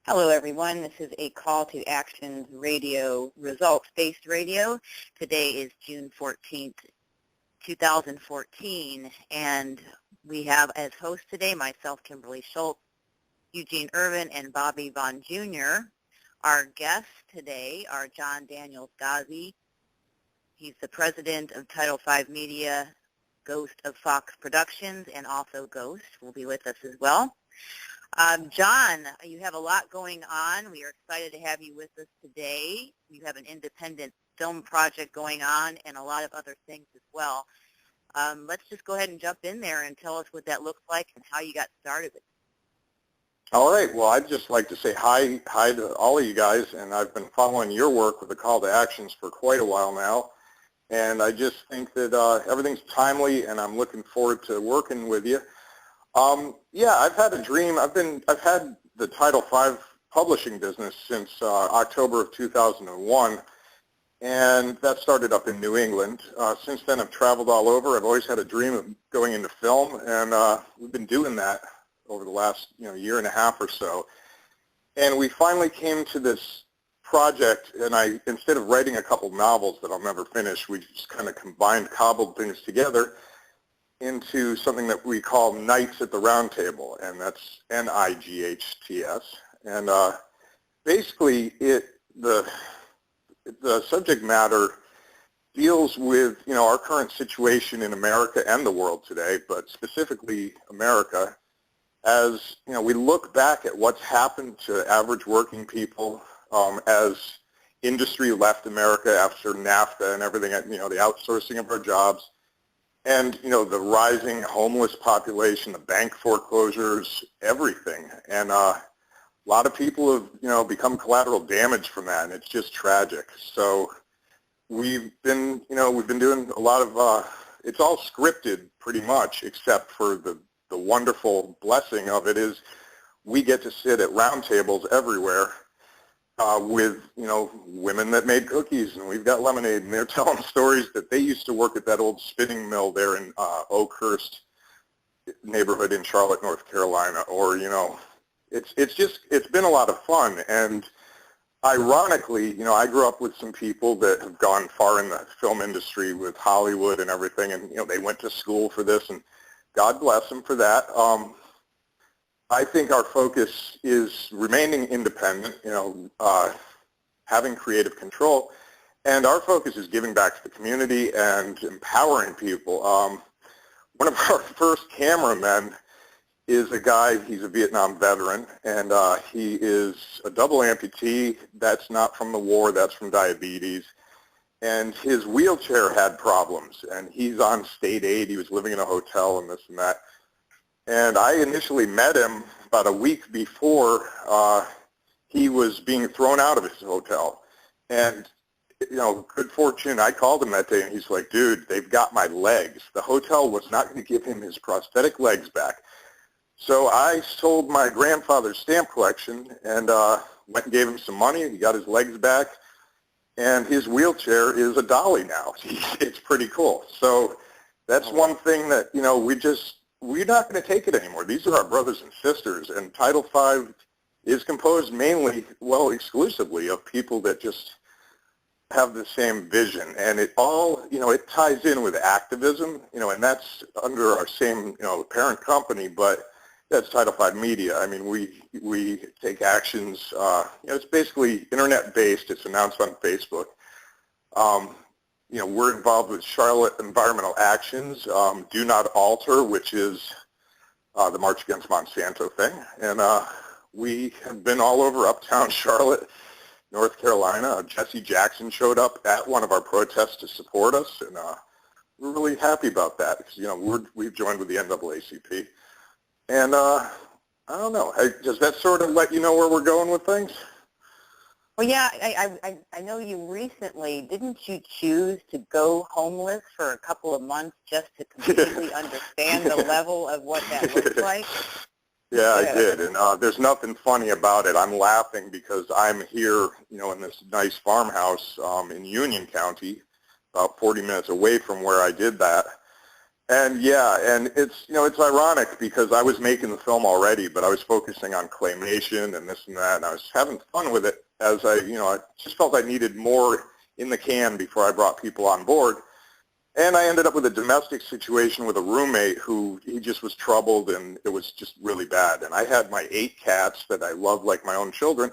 Hello, everyone. This is a call to action radio, results-based radio. Today is June 14th, 2014, and we have as hosts today myself, Kimberlee Schultz, Eugene Irvin, and Bobby Vaughn Jr. Our guests today are John Daniels Gozzi. He's the president of Title V Media, Ghost of Fox Productions, and also Ghost will be with us as well. John, you have a lot going on. We are excited to have you with us today. You have an independent film project going on and a lot of other things as well. Let's just go ahead and jump in there and tell us what that looks like and how you got started with it. All right. Well, I'd just like to say hi to all of you guys, and I've been following your work with the call to actions for quite a while now, and I just think that everything's timely, and I'm looking forward to working with you. Yeah, I've had a dream. I've had the Title V publishing business since October of 2001, and that started up in New England. Since then, I've traveled all over. I've always had a dream of going into film, and we've been doing that over the last year and a half or so. And we finally came to this project, and instead of writing a couple novels that I'll never finish, we just kind of cobbled things together into something that we call Nights at the Round Table, and that's NIGHTS. And basically, the subject matter deals with our current situation in America and the world today, but specifically America. As we look back at what's happened to average working people as industry left America after NAFTA and everything, the outsourcing of our jobs, and the rising homeless population, the bank foreclosures, everything, and a lot of people have become collateral damage from that, and it's just tragic. So we've been doing a lot of it's all scripted pretty much, except for the wonderful blessing of it is we get to sit at round tables everywhere with women that made cookies, and we've got lemonade, and they're telling stories that they used to work at that old spinning mill there in Oakhurst neighborhood in Charlotte, North Carolina, or it's been a lot of fun. And ironically, I grew up with some people that have gone far in the film industry with Hollywood and everything, and they went to school for this, and God bless them for that. I think our focus is remaining independent, having creative control, and our focus is giving back to the community and empowering people. One of our first cameramen is a guy, he's a Vietnam veteran, and he is a double amputee. That's not from the war, that's from diabetes. And his wheelchair had problems, and he's on state aid. He was living in a hotel and this and that. And I initially met him about a week before he was being thrown out of his hotel. And, good fortune, I called him that day, and he's like, dude, they've got my legs. The hotel was not going to give him his prosthetic legs back. So I sold my grandfather's stamp collection and went and gave him some money. He got his legs back. And his wheelchair is a dolly now. It's pretty cool. So that's one thing that, we're not going to take it anymore. These are our brothers and sisters, and Title V is composed mainly, exclusively of people that just have the same vision. And it all, it ties in with activism, and that's under our same, parent company, but that's Title V Media. I mean, we take actions. It's basically internet-based. It's announced on Facebook. We're involved with Charlotte Environmental Actions, Do Not Alter, which is the March Against Monsanto thing. And we have been all over uptown Charlotte, North Carolina. Jesse Jackson showed up at one of our protests to support us, and we're really happy about that because, we've joined with the NAACP. And I don't know, does that sort of let you know where we're going with things? Well, yeah, I know you recently, didn't you choose to go homeless for a couple of months just to completely understand the level of what that looks like? Yeah, I did, and there's nothing funny about it. I'm laughing because I'm here, in this nice farmhouse in Union County, about 40 minutes away from where I did that. And yeah, and it's ironic because I was making the film already, but I was focusing on claymation and this and that, and I was having fun with it as I just felt I needed more in the can before I brought people on board. And I ended up with a domestic situation with a roommate who he just was troubled, and it was just really bad. And I had my 8 cats that I loved like my own children,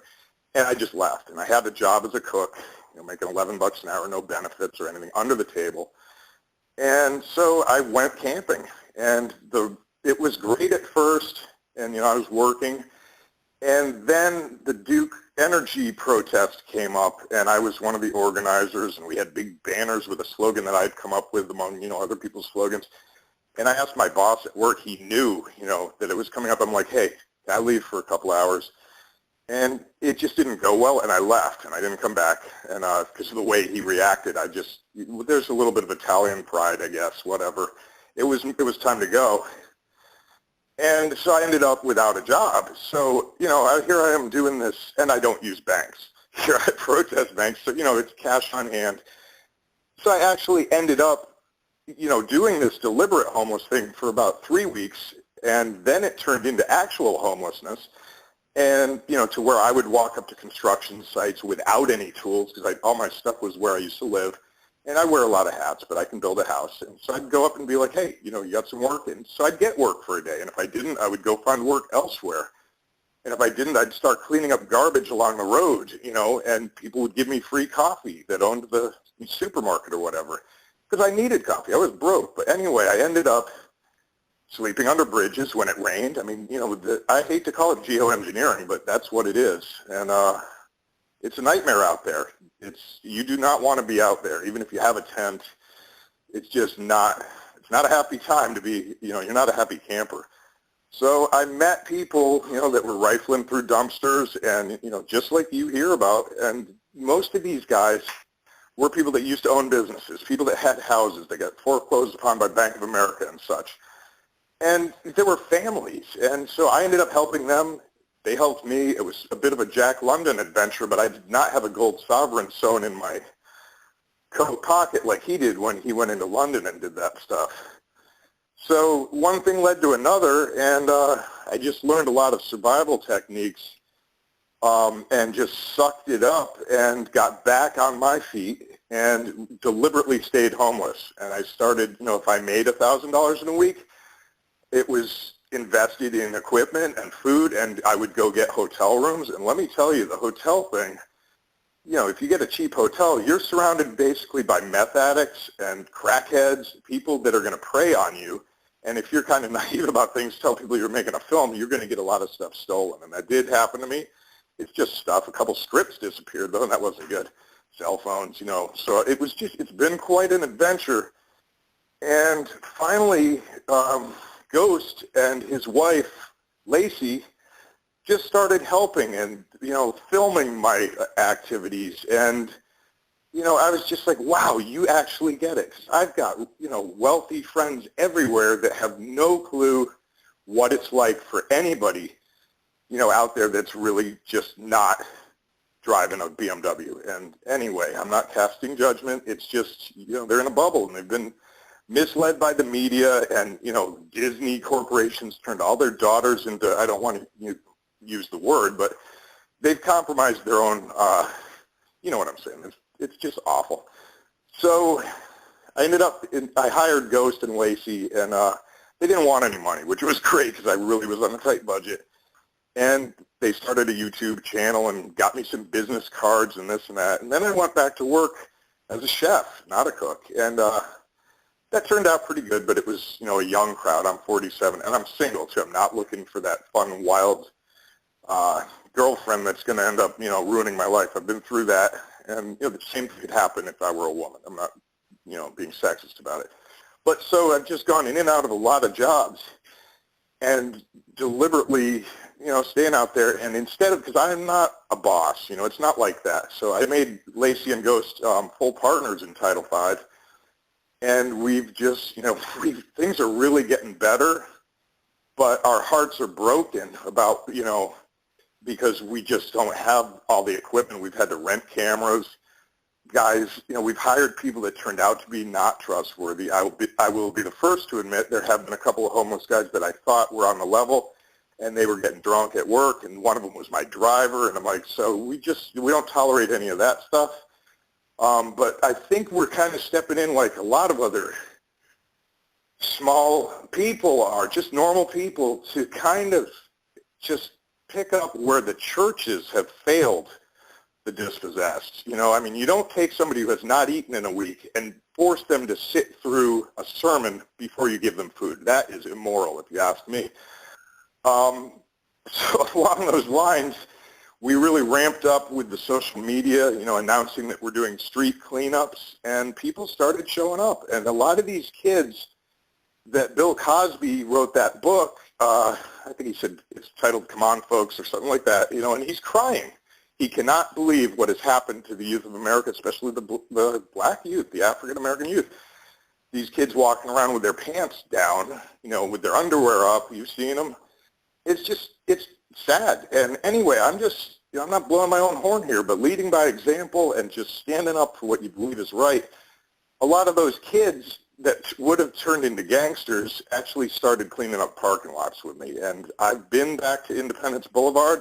and I just left. And I had a job as a cook, making $11 an hour, no benefits or anything, under the table. And so I went camping, and it was great at first, and I was working, and then the Duke Energy protest came up, and I was one of the organizers, and we had big banners with a slogan that I'd come up with among other people's slogans. And I asked my boss at work, he knew that it was coming up. I'm like, hey, can I leave for a couple hours? And it just didn't go well, and I left, and I didn't come back. And because of the way he reacted, there's a little bit of Italian pride, I guess, whatever. It was time to go. And so I ended up without a job. So, here I am doing this, and I don't use banks. Here I protest banks, so, it's cash on hand. So I actually ended up, doing this deliberate homeless thing for about 3 weeks, and then it turned into actual homelessness. And, to where I would walk up to construction sites without any tools, because all my stuff was where I used to live. And I wear a lot of hats, but I can build a house. And so I'd go up and be like, hey, you got some work? And so I'd get work for a day. And if I didn't, I would go find work elsewhere. And if I didn't, I'd start cleaning up garbage along the road, and people would give me free coffee that owned the supermarket or whatever, because I needed coffee. I was broke. But anyway, I ended up sleeping under bridges when it rained. I mean, I hate to call it geoengineering, but that's what it is. And it's a nightmare out there. You do not want to be out there, even if you have a tent. It's not a happy time to be, you're not a happy camper. So I met people, that were rifling through dumpsters and, just like you hear about. And most of these guys were people that used to own businesses, people that had houses that got foreclosed upon by Bank of America and such. And there were families. And so I ended up helping them. They helped me. It was a bit of a Jack London adventure, but I did not have a gold sovereign sewn in my coat pocket like he did when he went into London and did that stuff. So one thing led to another, and I just learned a lot of survival techniques and just sucked it up and got back on my feet and deliberately stayed homeless. And I started, if I made $1,000 in a week, it was invested in equipment and food, and I would go get hotel rooms. And let me tell you, the hotel thing, if you get a cheap hotel, you're surrounded basically by meth addicts and crackheads, people that are going to prey on you. And if you're kind of naive about things, tell people you're making a film, you're going to get a lot of stuff stolen. And that did happen to me. It's just stuff. A couple scripts disappeared, though, and that wasn't good. Cell phones, So it's been quite an adventure. And finally, Ghost and his wife, Lacey, just started helping and, filming my activities. And, I was just like, wow, you actually get it. 'Cause I've got, wealthy friends everywhere that have no clue what it's like for anybody, out there that's really just not driving a BMW. And anyway, I'm not casting judgment. It's just, they're in a bubble, and they've been misled by the media, and Disney corporations turned all their daughters into, I don't want to use the word, but they've compromised their own, you know what I'm saying. It's just awful. So I hired Ghost and Lacey, and they didn't want any money, which was great because I really was on a tight budget. And they started a YouTube channel and got me some business cards and this and that. And then I went back to work as a chef, not a cook. And that turned out pretty good, but it was, a young crowd. I'm 47, and I'm single, too. I'm not looking for that fun, wild girlfriend that's going to end up, ruining my life. I've been through that, and, the same thing could happen if I were a woman. I'm not, being sexist about it. But so I've just gone in and out of a lot of jobs and deliberately, staying out there. And instead of, because I'm not a boss, it's not like that. So I made Lacey and Ghost full partners in Title V. And we've just, things are really getting better, but our hearts are broken about, because we just don't have all the equipment. We've had to rent cameras. guys, we've hired people that turned out to be not trustworthy. I will be the first to admit there have been a couple of homeless guys that I thought were on the level, and they were getting drunk at work, and one of them was my driver, and I'm like, so we don't tolerate any of that stuff. But I think we're kind of stepping in like a lot of other small people are, just normal people, to kind of just pick up where the churches have failed the dispossessed. You don't take somebody who has not eaten in a week and force them to sit through a sermon before you give them food. That is immoral, if you ask me. So along those lines, we really ramped up with the social media, announcing that we're doing street cleanups, and people started showing up. And a lot of these kids that Bill Cosby wrote that book, I think he said it's titled Come On Folks or something like that, and he's crying. He cannot believe what has happened to the youth of America, especially the black youth, the African-American youth. These kids walking around with their pants down, with their underwear up. You've seen them. It's sad. And anyway, I'm not blowing my own horn here, but leading by example and just standing up for what you believe is right. A lot of those kids that would have turned into gangsters actually started cleaning up parking lots with me. And I've been back to Independence Boulevard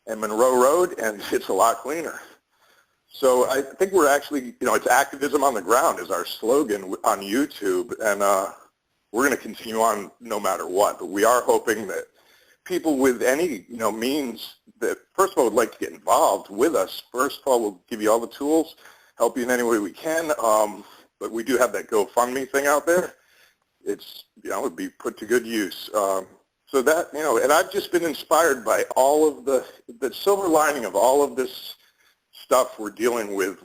and Monroe Road, and it's a lot cleaner. So I think we're actually, it's activism on the ground is our slogan on YouTube, and we're going to continue on no matter what. But we are hoping that people with any, means that, first of all, would like to get involved with us. First of all, we'll give you all the tools, help you in any way we can. But we do have that GoFundMe thing out there. It's, it would be put to good use. So that, and I've just been inspired by all of the silver lining of all of this stuff we're dealing with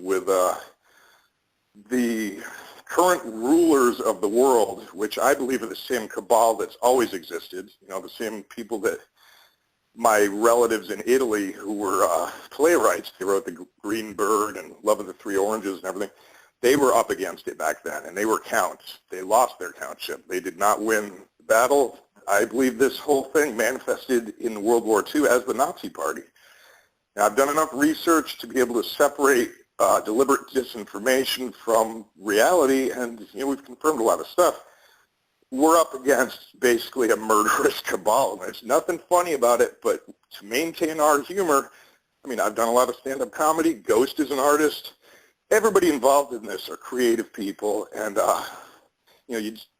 the current rulers of the world, which I believe are the same cabal that's always existed, the same people that my relatives in Italy who were playwrights, they wrote The Green Bird and Love of the Three Oranges and everything. They were up against it back then, and they were counts. They lost their countship. They did not win the battle. I believe this whole thing manifested in World War II as the Nazi Party. Now, I've done enough research to be able to separate deliberate disinformation from reality, and we've confirmed a lot of stuff. We're up against basically a murderous cabal. There's nothing funny about it, but to maintain our humor, I've done a lot of stand-up comedy. Ghost is an artist. Everybody involved in this are creative people, and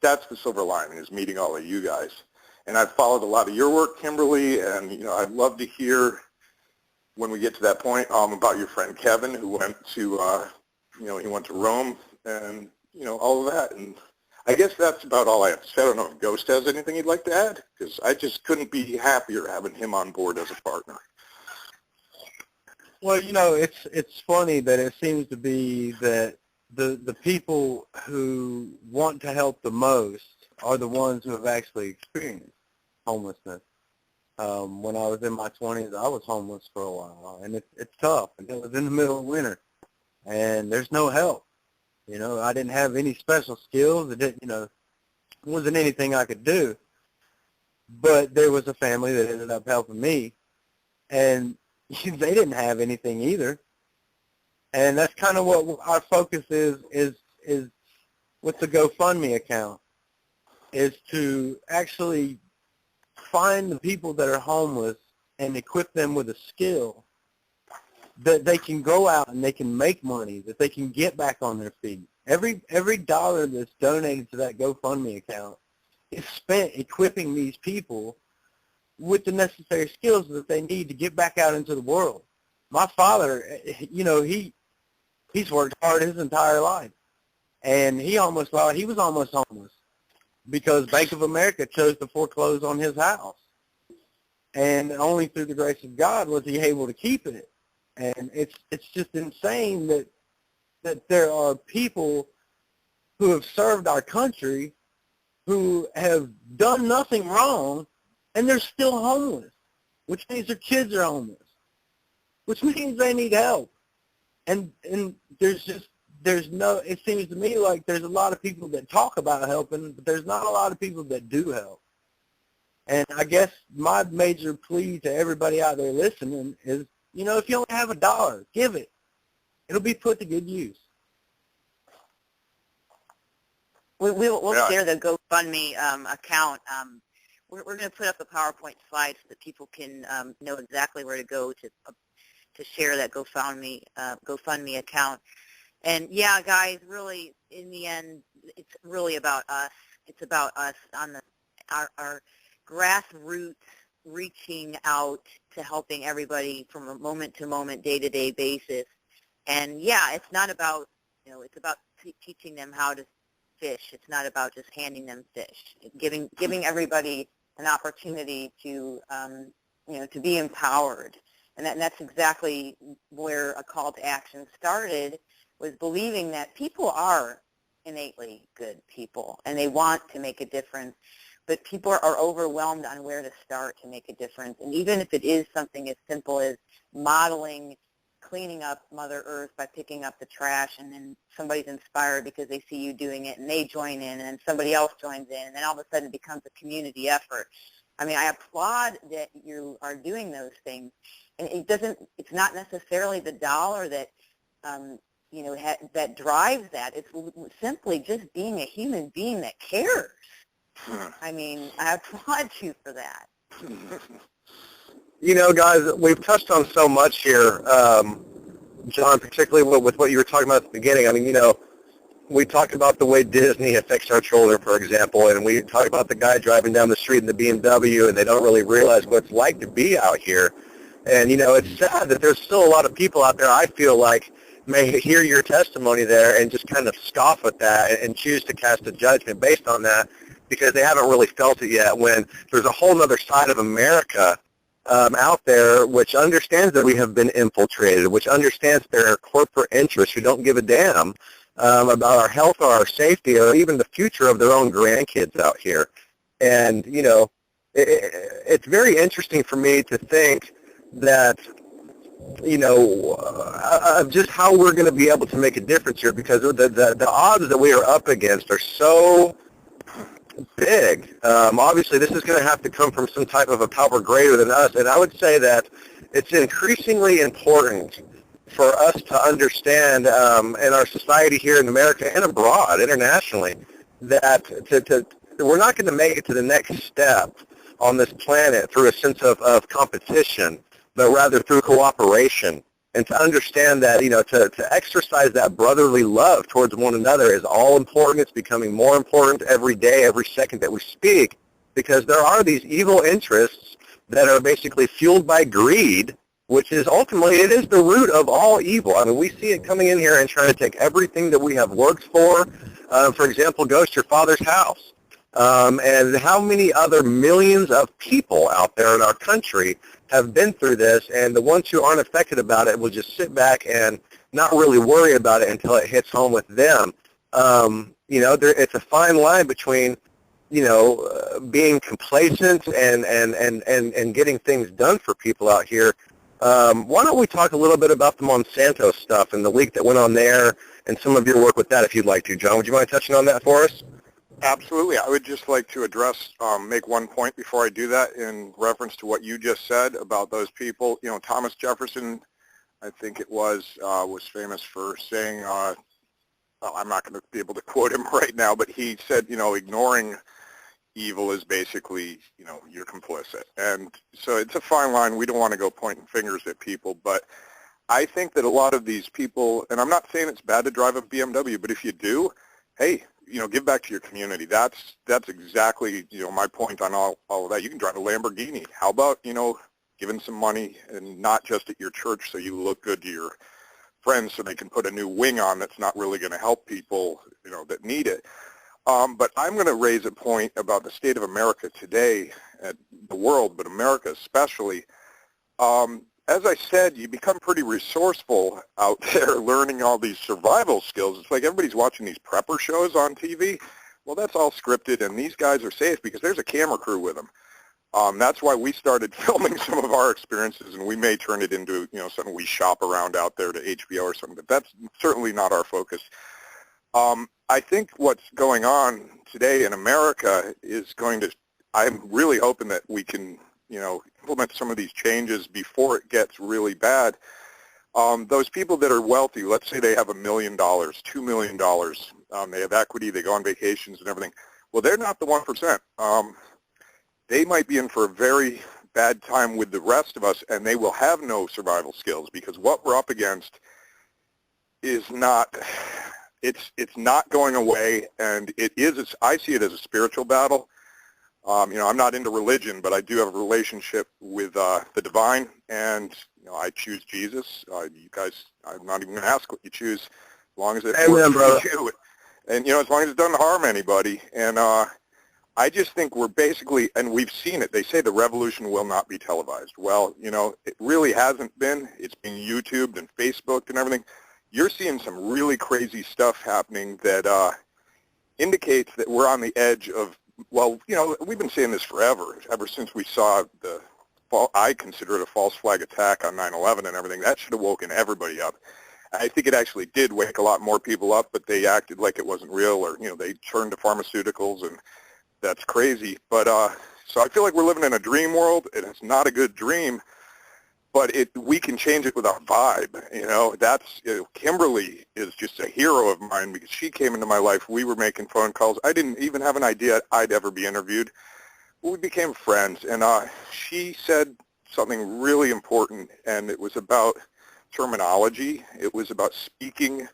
that's the silver lining, is meeting all of you guys. And I've followed a lot of your work, Kimberlee, and I'd love to hear when we get to that point about your friend Kevin, who went to he went to Rome, and all of that. And I guess that's about all I have to say. I don't know if Ghost has anything he'd like to add, because I just couldn't be happier having him on board as a partner. Well, it's funny that it seems to be that the people who want to help the most are the ones who have actually experienced homelessness. When I was in my 20s, I was homeless for a while, and it's tough. And it was in the middle of winter, and there's no help. I didn't have any special skills. It didn't, wasn't anything I could do. But there was a family that ended up helping me, and they didn't have anything either. And that's kind of what our focus is with the GoFundMe account, is to actually find the people that are homeless and equip them with a skill that they can go out and they can make money, that they can get back on their feet. Every dollar that's donated to that GoFundMe account is spent equipping these people with the necessary skills that they need to get back out into the world. My father, he's worked hard his entire life, and he was almost homeless because Bank of America chose to foreclose on his house, and only through the grace of God was he able to keep it. And it's just insane that there are people who have served our country who have done nothing wrong, and they're still homeless, which means their kids are homeless, which means they need help. And it seems to me like there's a lot of people that talk about helping, but there's not a lot of people that do help. And I guess my major plea to everybody out there listening is, if you only have $1, give it. it'll be put to good use. We'll share the GoFundMe account. We're going to put up a PowerPoint slide so that people can know exactly where to go to share that GoFundMe account. And yeah, guys, really, in the end, it's really about us. It's about us on our grassroots reaching out to helping everybody from a moment-to-moment, day-to-day basis. And yeah, it's not about, it's about teaching them how to fish. It's not about just handing them fish. Giving everybody an opportunity to, to be empowered. And that's exactly where a call to action started, was believing that people are innately good people and they want to make a difference, but people are overwhelmed on where to start to make a difference. And even if it is something as simple as modeling cleaning up Mother Earth by picking up the trash, and then somebody's inspired because they see you doing it and they join in, and then somebody else joins in, and then all of a sudden it becomes a community effort. I mean, I applaud that you are doing those things. And it's not necessarily the dollar that, that drives that. It's simply just being a human being that cares. I mean, I applaud you for that. Guys, we've touched on so much here, John, particularly with what you were talking about at the beginning. I mean, we talked about the way Disney affects our children, for example, and we talked about the guy driving down the street in the BMW, and they don't really realize what it's like to be out here. And, it's sad that there's still a lot of people out there, I feel like, may hear your testimony there and just kind of scoff at that and choose to cast a judgment based on that because they haven't really felt it yet, when there's a whole other side of America out there which understands that we have been infiltrated, which understands there are corporate interests who don't give a damn about our health or our safety or even the future of their own grandkids out here. And, it's very interesting for me to think that, of just how we're going to be able to make a difference here, because the odds that we are up against are so big. Obviously, this is going to have to come from some type of a power greater than us, and I would say that it's increasingly important for us to understand in our society here in America and abroad, internationally, that we're not going to make it to the next step on this planet through a sense of competition, but rather through cooperation, and to understand that, to exercise that brotherly love towards one another is all important. It's becoming more important every day, every second that we speak, because there are these evil interests that are basically fueled by greed, which is ultimately, it is the root of all evil. I mean, we see it coming in here and trying to take everything that we have worked for. For example, Ghost, your father's house. And how many other millions of people out there in our country have been through this, and the ones who aren't affected about it will just sit back and not really worry about it until it hits home with them. It's a fine line between, being complacent and getting things done for people out here. Why don't we talk a little bit about the Monsanto stuff and the leak that went on there and some of your work with that, if you'd like to. John, would you mind touching on that for us? Absolutely. I would just like to make one point before I do that in reference to what you just said about those people. Thomas Jefferson, I think it was famous for saying, well, I'm not going to be able to quote him right now, but he said, ignoring evil is basically, you're complicit. And so it's a fine line. We don't want to go pointing fingers at people, but I think that a lot of these people, and I'm not saying it's bad to drive a BMW, but if you do, hey, give back to your community. That's exactly, my point on all of that. You can drive a Lamborghini. How about, giving some money, and not just at your church so you look good to your friends so they can put a new wing on that's not really going to help people, that need it. But I'm going to raise a point about the state of America today, the world, but America especially. As I said, you become pretty resourceful out there learning all these survival skills. It's like everybody's watching these prepper shows on TV. Well, that's all scripted, and these guys are safe because there's a camera crew with them. That's why we started filming some of our experiences, and we may turn it into, something we shop around out there to HBO or something, but that's certainly not our focus. I think what's going on today in America is I'm really hoping that we can, implement some of these changes before it gets really bad. Those people that are wealthy, let's say they have $1 million, $2 million, they have equity, they go on vacations and everything. Well, they're not the 1%. They might be in for a very bad time with the rest of us, and they will have no survival skills, because what we're up against is not, it's not going away, and I see it as a spiritual battle. I'm not into religion, but I do have a relationship with the divine, and I choose Jesus. You guys, I'm not even going to ask what you choose, as long as it works for you. And as long as it doesn't harm anybody. And I just think we're basically, and we've seen it. They say the revolution will not be televised. Well, it really hasn't been. It's being YouTubed and Facebooked and everything. You're seeing some really crazy stuff happening that indicates that we're on the edge of, well, we've been saying this forever, ever since we saw I consider it a false flag attack on 9/11 and everything. That should have woken everybody up. I think it actually did wake a lot more people up, but they acted like it wasn't real, or, they turned to pharmaceuticals, and that's crazy. But so I feel like we're living in a dream world, and it's not a good dream, but we can change it with our vibe. That's Kimberlee is just a hero of mine, because she came into my life. We were making phone calls. I didn't even have an idea I'd ever be interviewed. We became friends, and she said something really important, and it was about terminology. It was about speaking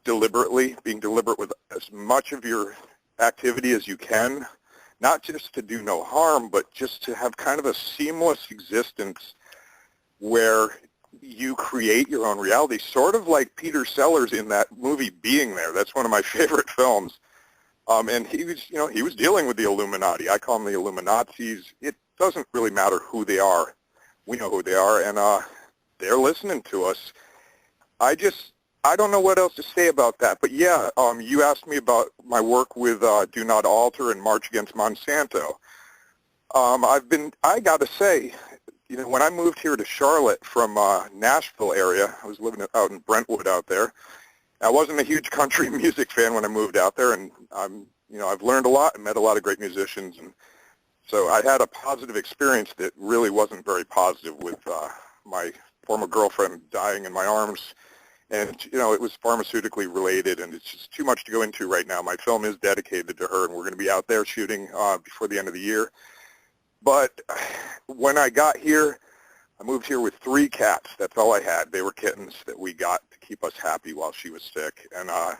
deliberately, being deliberate with as much of your activity as you can, not just to do no harm, but just to have kind of a seamless existence where you create your own reality, sort of like Peter Sellers in that movie Being There. That's one of my favorite films. And he was dealing with the Illuminati. I call them the Illuminazis. It doesn't really matter who they are. We know who they are, and they're listening to us. I don't know what else to say about that. But yeah, you asked me about my work with Do Not Alter and March Against Monsanto. I got to say, when I moved here to Charlotte from Nashville area, I was living out in Brentwood out there. I wasn't a huge country music fan when I moved out there, and I've learned a lot and met a lot of great musicians, and so I had a positive experience that really wasn't very positive with my former girlfriend dying in my arms, and it was pharmaceutically related, and it's just too much to go into right now. My film is dedicated to her, and we're going to be out there shooting before the end of the year. But when I got here, I moved here with 3 cats. That's all I had. They were kittens that we got to keep us happy while she was sick. And I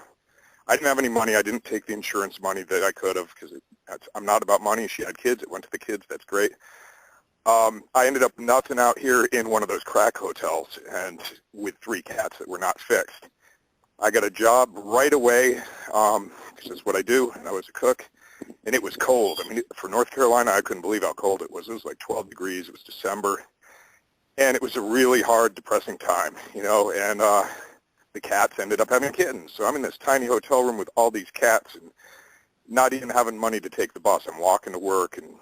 didn't have any money. I didn't take the insurance money that I could have, because I'm not about money. She had kids. It went to the kids. That's great. I ended up nutsing out here in one of those crack hotels, and with 3 cats that were not fixed. I got a job right away, because that's what I do, and I was a cook. And it was cold. I mean, for North Carolina, I couldn't believe how cold it was. It was like 12 degrees. It was December. And it was a really hard, depressing time, and the cats ended up having kittens. So I'm in this tiny hotel room with all these cats and not even having money to take the bus. I'm walking to work, and,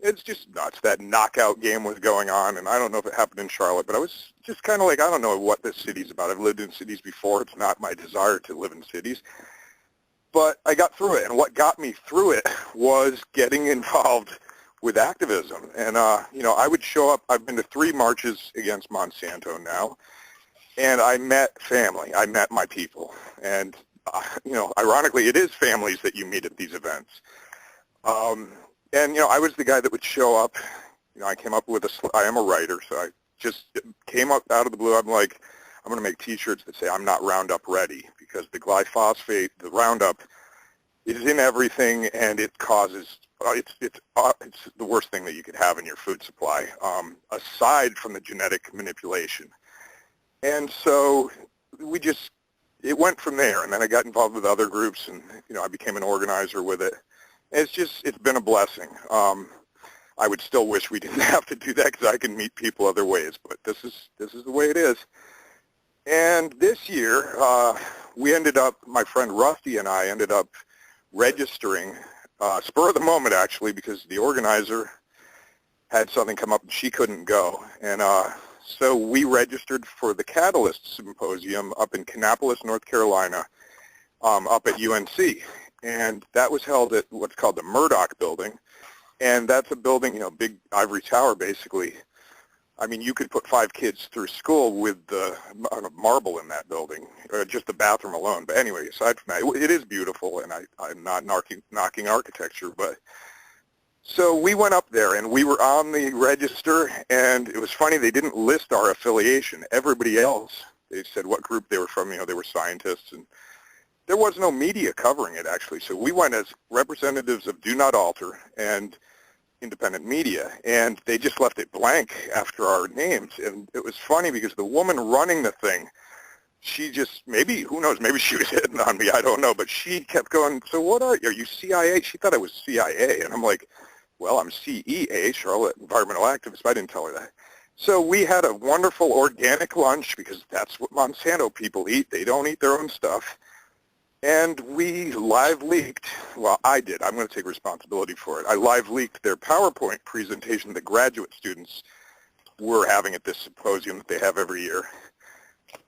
it's just nuts. That knockout game was going on, and I don't know if it happened in Charlotte, but I was just kind of like, I don't know what this city's about. I've lived in cities before. It's not my desire to live in cities. But I got through it, and what got me through it was getting involved with activism. And, I would show up. I've been to 3 marches against Monsanto now, and I met family. I met my people. And, ironically, it is families that you meet at these events. And, I was the guy that would show up. I came up with I am a writer, so I just came up out of the blue. I'm like, I'm going to make T-shirts that say I'm not Roundup ready, because the glyphosate, the Roundup, is in everything, and it causes, it's the worst thing that you could have in your food supply, aside from the genetic manipulation. And so it went from there, and then I got involved with other groups, and, I became an organizer with it. It's been a blessing. I would still wish we didn't have to do that, because I can meet people other ways, but this is the way it is. And this year, my friend Rusty and I ended up registering, spur of the moment actually, because the organizer had something come up and she couldn't go. And so we registered for the Catalyst Symposium up in Kannapolis, North Carolina, up at UNC. And that was held at what's called the Murdoch Building. And that's a building, big ivory tower basically, I mean, you could put 5 kids through school with the amount of marble in that building, just the bathroom alone. But anyway, aside from that, it is beautiful, and I'm not knocking architecture. But so we went up there, and we were on the register, and it was funny, they didn't list our affiliation. Everybody else, they said what group they were from. You know, they were scientists, and there was no media covering it, actually. So we went as representatives of Do Not Alter and independent media, and they just left it blank after our names. And it was funny because the woman running the thing, she just, maybe, who knows, maybe she was hitting on me, I don't know, but she kept going, so what are you CIA? She thought I was CIA, and I'm like, well, I'm CEA, Charlotte Environmental Activist, but I didn't tell her that. So we had a wonderful organic lunch, because that's what Monsanto people eat. They don't eat their own stuff. And we live leaked, well, I did. I'm going to take responsibility for it. I live leaked their PowerPoint presentation that graduate students were having at this symposium that they have every year,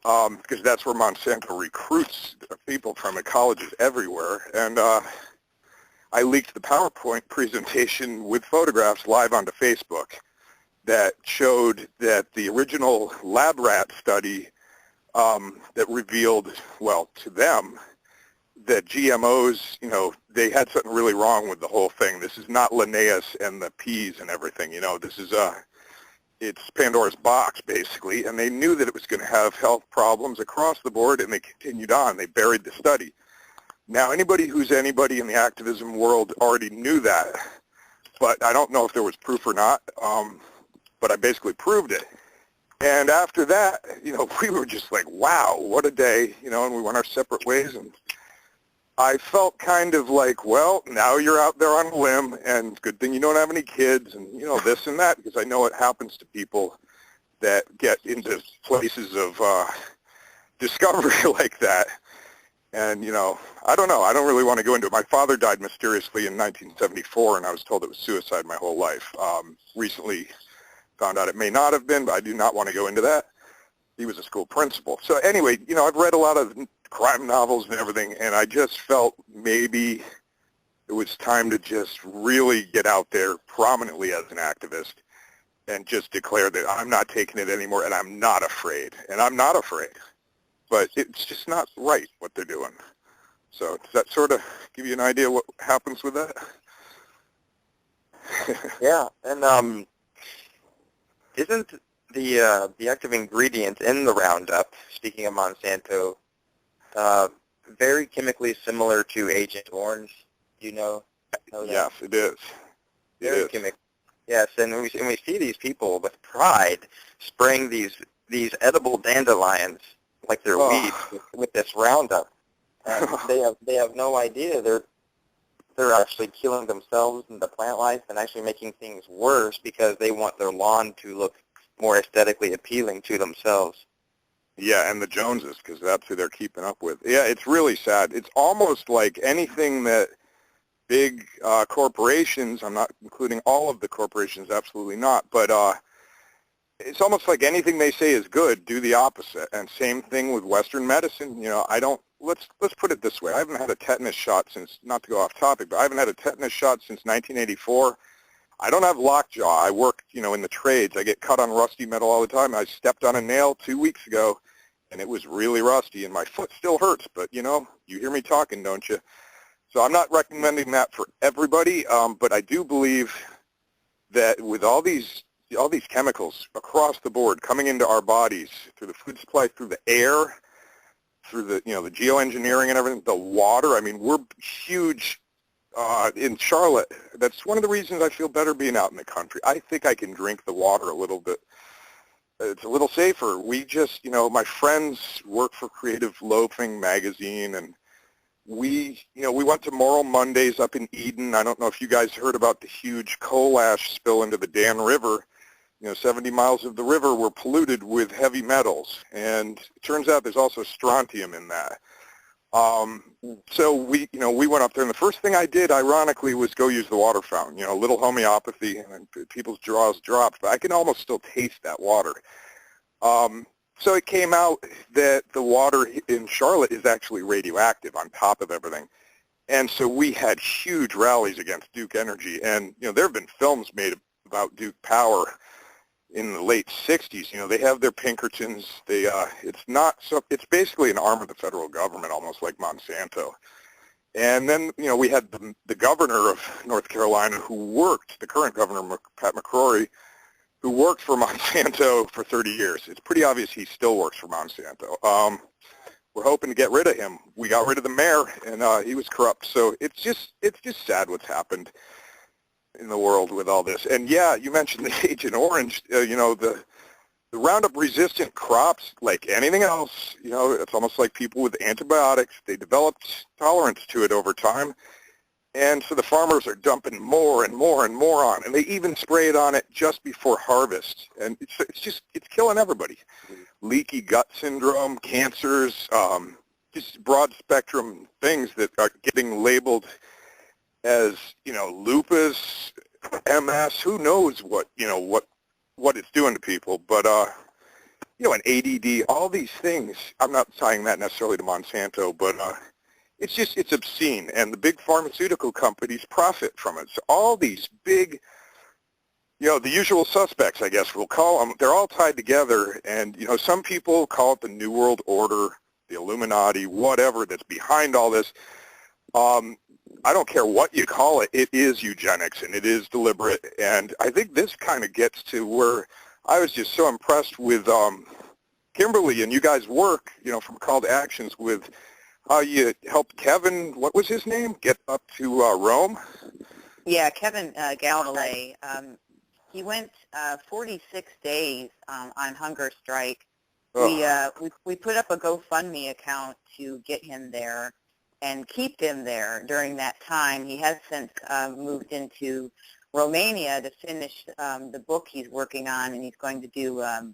because that's where Monsanto recruits people from at colleges everywhere. And I leaked the PowerPoint presentation with photographs live onto Facebook that showed that the original lab rat study that revealed, well, to them, that GMOs, you know, they had something really wrong with the whole thing. This is not Linnaeus and the peas and everything, you know. This is, it's Pandora's box, basically, and they knew that it was going to have health problems across the board, and they continued on. They buried the study. Now, anybody who's anybody in the activism world already knew that, but I don't know if there was proof or not, but I basically proved it. And after that, you know, we were just like, wow, what a day, you know, and we went our separate ways. And I felt kind of like, well, now you're out there on a limb, and good thing you don't have any kids, and, you know, this and that, because I know it happens to people that get into places of discovery like that. And, you know, I don't know. I don't really want to go into it. My father died mysteriously in 1974, and I was told it was suicide my whole life. Recently found out it may not have been, but I do not want to go into that. He was a school principal. So anyway, you know, I've read a lot of crime novels and everything, and I just felt maybe it was time to just really get out there prominently as an activist and just declare that I'm not taking it anymore, and I'm not afraid. And I'm not afraid. But it's just not right what they're doing. So does that sort of give you an idea what happens with that? Yeah, and isn't the active ingredient in the Roundup, speaking of Monsanto, very chemically similar to Agent Orange? Do you know that? Yes, it is. Very chemical. Yes, and we see these people with pride spraying these edible dandelions like they're weeds with this Roundup. And they have no idea they're actually killing themselves and the plant life, and actually making things worse because they want their lawn to look more aesthetically appealing to themselves. Yeah, and the Joneses, because that's who they're keeping up with. Yeah, it's really sad. It's almost like anything that big corporations, I'm not including all of the corporations, absolutely not, but it's almost like anything they say is good, do the opposite. And same thing with Western medicine. You know, let's put it this way. I haven't had a tetanus shot since, not to go off topic, but I haven't had a tetanus shot since 1984. I don't have lockjaw. I work, you know, in the trades. I get cut on rusty metal all the time. I stepped on a nail 2 weeks ago, and it was really rusty, and my foot still hurts. But, you know, you hear me talking, don't you? So I'm not recommending that for everybody, but I do believe that with all these chemicals across the board coming into our bodies through the food supply, through the air, through the, you know, the geoengineering and everything, the water. I mean, we're huge in Charlotte. That's one of the reasons I feel better being out in the country. I think I can drink the water a little bit. It's a little safer. We just, you know, my friends work for Creative Loafing magazine, and we went to Moral Mondays up in Eden. I don't know if you guys heard about the huge coal ash spill into the Dan River. You know, 70 miles of the river were polluted with heavy metals, and it turns out there's also strontium in that. So we went up there, and the first thing I did, ironically, was go use the water fountain. You know, a little homeopathy, and people's jaws dropped, but I can almost still taste that water. So it came out that the water in Charlotte is actually radioactive on top of everything. And so we had huge rallies against Duke Energy. And, you know, there have been films made about Duke Power, in the late 60s. You know, they have their Pinkertons. They it's basically an arm of the federal government, almost like Monsanto. And then, you know, we had the governor of North Carolina the current governor, Pat McCrory, who worked for Monsanto for 30 years. It's pretty obvious he still works for Monsanto. We're hoping to get rid of him. We got rid of the mayor, and he was corrupt. So it's just sad what's happened in the world with all this. And yeah, you mentioned the Agent Orange. You know, the Roundup-resistant crops, like anything else, you know, it's almost like people with antibiotics. They developed tolerance to it over time. And so the farmers are dumping more and more and more on, and they even spray it on it just before harvest. And it's killing everybody. Leaky gut syndrome, cancers, just broad spectrum things that are getting labeled as, you know, lupus, MS, who knows what it's doing to people. But, you know, an ADD, all these things, I'm not tying that necessarily to Monsanto, but it's obscene, and the big pharmaceutical companies profit from it. So all these big, you know, the usual suspects, I guess we'll call them, they're all tied together, and, you know, some people call it the New World Order, the Illuminati, whatever that's behind all this. I don't care what you call it, it is eugenics, and it is deliberate, and I think this kind of gets to where I was just so impressed with Kimberlee and you guys' work, you know, from Call to Actions with how you helped Kevin, what was his name, get up to Rome? Yeah, Kevin Galloway. He went 46 days on hunger strike. Oh. We put up a GoFundMe account to get him there and keep him there during that time. He has since moved into Romania to finish the book he's working on, and he's going to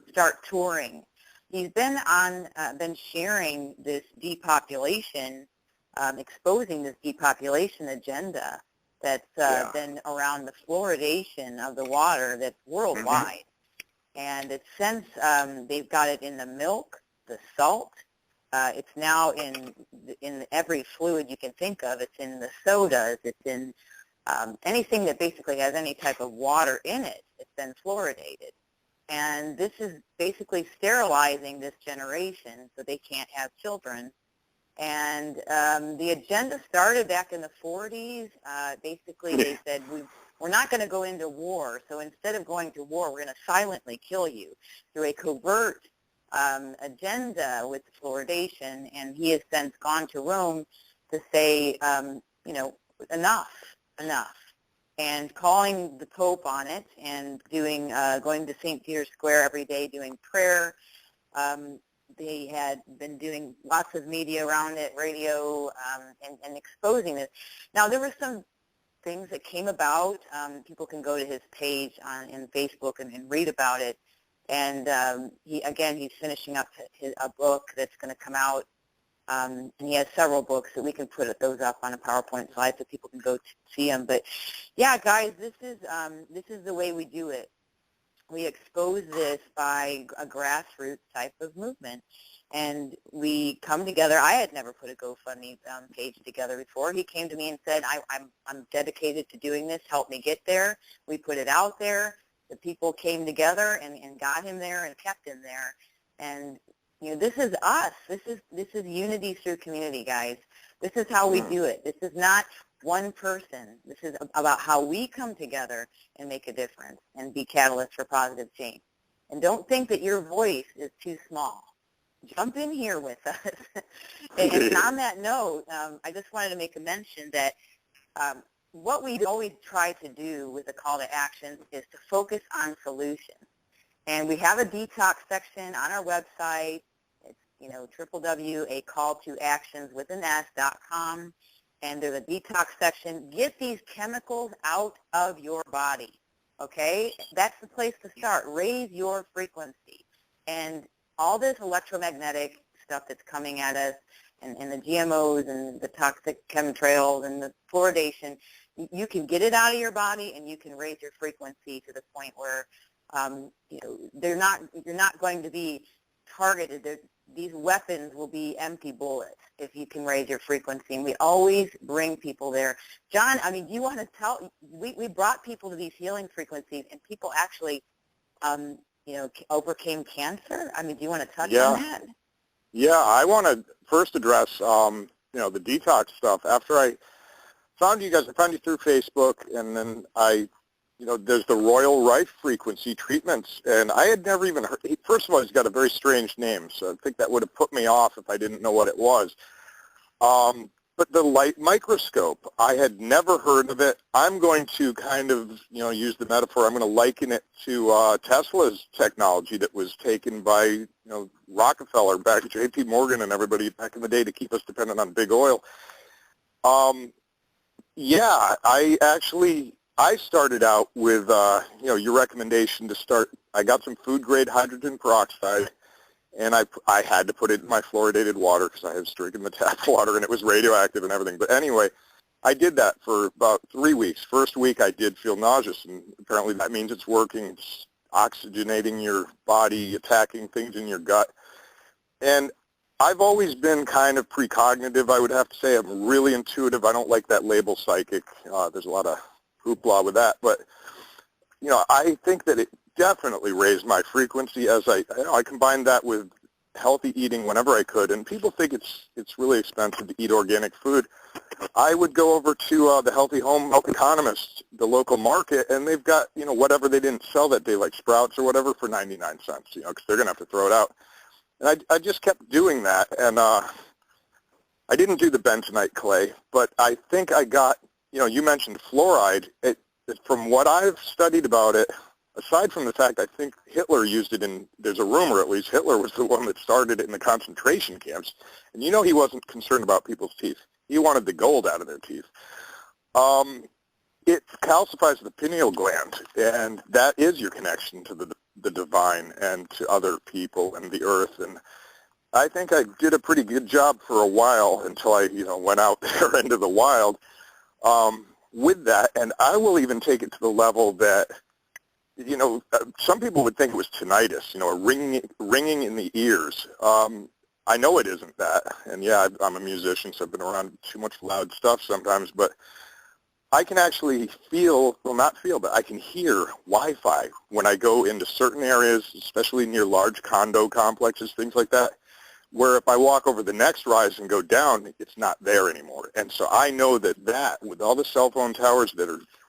start touring. He's been sharing this depopulation, exposing this depopulation agenda that's been around the fluoridation of the water that's worldwide. Mm-hmm. And it's since they've got it in the milk, the salt. It's now in every fluid you can think of. It's in the sodas. It's in anything that basically has any type of water in it. It's been fluoridated. And this is basically sterilizing this generation so they can't have children. And the agenda started back in the 40s. Basically, they said, we're not going to go into war. So instead of going to war, we're going to silently kill you through a covert agenda with fluoridation. And he has since gone to Rome to say, you know, enough. And calling the Pope on it and doing going to St. Peter's Square every day doing prayer. They had been doing lots of media around it, radio, and exposing it. Now, there were some things that came about. People can go to his page in Facebook and read about it. And he's finishing up a book that's going to come out. And he has several books that we can put those up on a PowerPoint slide so people can go see them. But yeah, guys, this is the way we do it. We expose this by a grassroots type of movement, and we come together. I had never put a GoFundMe page together before. He came to me and said, I'm dedicated to doing this. Help me get there. We put it out there. The people came together and got him there and kept him there. And you know, this is us. This is unity through community, guys. This is how we do it. This is not one person. This is about how we come together and make a difference and be catalysts for positive change. And don't think that your voice is too small. Jump in here with us. And on that note, I just wanted to make a mention that what we always try to do with the call to actions is to focus on solutions. And we have a detox section on our website. It's, you know, www.acalltoactions.com. And there's a detox section. Get these chemicals out of your body, okay? That's the place to start. Raise your frequency. And all this electromagnetic stuff that's coming at us and the GMOs and the toxic chemtrails and the fluoridation, you can get it out of your body and you can raise your frequency to the point where you know, you're not going to be targeted. These weapons will be empty bullets if you can raise your frequency. And we always bring people there. John, I mean, do you want to tell? We brought people to these healing frequencies, and people actually overcame cancer? I mean, do you want to touch Yeah. on that? Yeah, I want to first address, the detox stuff. After I found you guys, I found you through Facebook, and then there's the Royal Rife frequency treatments, and I had never even heard. First of all, he's got a very strange name, so I think that would have put me off if I didn't know what it was. But the light microscope, I had never heard of it. I'm going to kind of, use the metaphor. I'm going to liken it to Tesla's technology that was taken by, Rockefeller, back J.P. Morgan and everybody back in the day to keep us dependent on big oil. Yeah, I started out with, your recommendation to start. I got some food-grade hydrogen peroxide, and I had to put it in my fluoridated water because I was drinking the tap water, and it was radioactive and everything. But anyway, I did that for about 3 weeks. First week, I did feel nauseous, and apparently that means it's working. It's oxygenating your body, attacking things in your gut. And I've always been kind of precognitive, I would have to say. I'm really intuitive. I don't like that label psychic. There's a lot of hoopla with that. But, I think that it definitely raised my frequency as I combined that with healthy eating whenever I could. And people think it's really expensive to eat organic food. I would go over to the Healthy Home Health Economist, the local market, and they've got, whatever they didn't sell that day, like Sprouts or whatever, for 99 cents, because they're going to have to throw it out. And I just kept doing that. And I didn't do the bentonite clay, but I think I got, you mentioned fluoride. From what I've studied about it, aside from the fact I think Hitler used it there's a rumor at least, Hitler was the one that started it in the concentration camps. And he wasn't concerned about people's teeth. He wanted the gold out of their teeth. It calcifies the pineal gland, and that is your connection to the divine and to other people and the earth. And I think I did a pretty good job for a while until I, went out there into the wild with that. And I will even take it to the level that, some people would think it was tinnitus, a ringing in the ears. I know it isn't that. And yeah, I'm a musician, so I've been around too much loud stuff sometimes, but I can actually but I can hear Wi-Fi when I go into certain areas, especially near large condo complexes, things like that, where if I walk over the next rise and go down, it's not there anymore. And so I know that with all the cell phone towers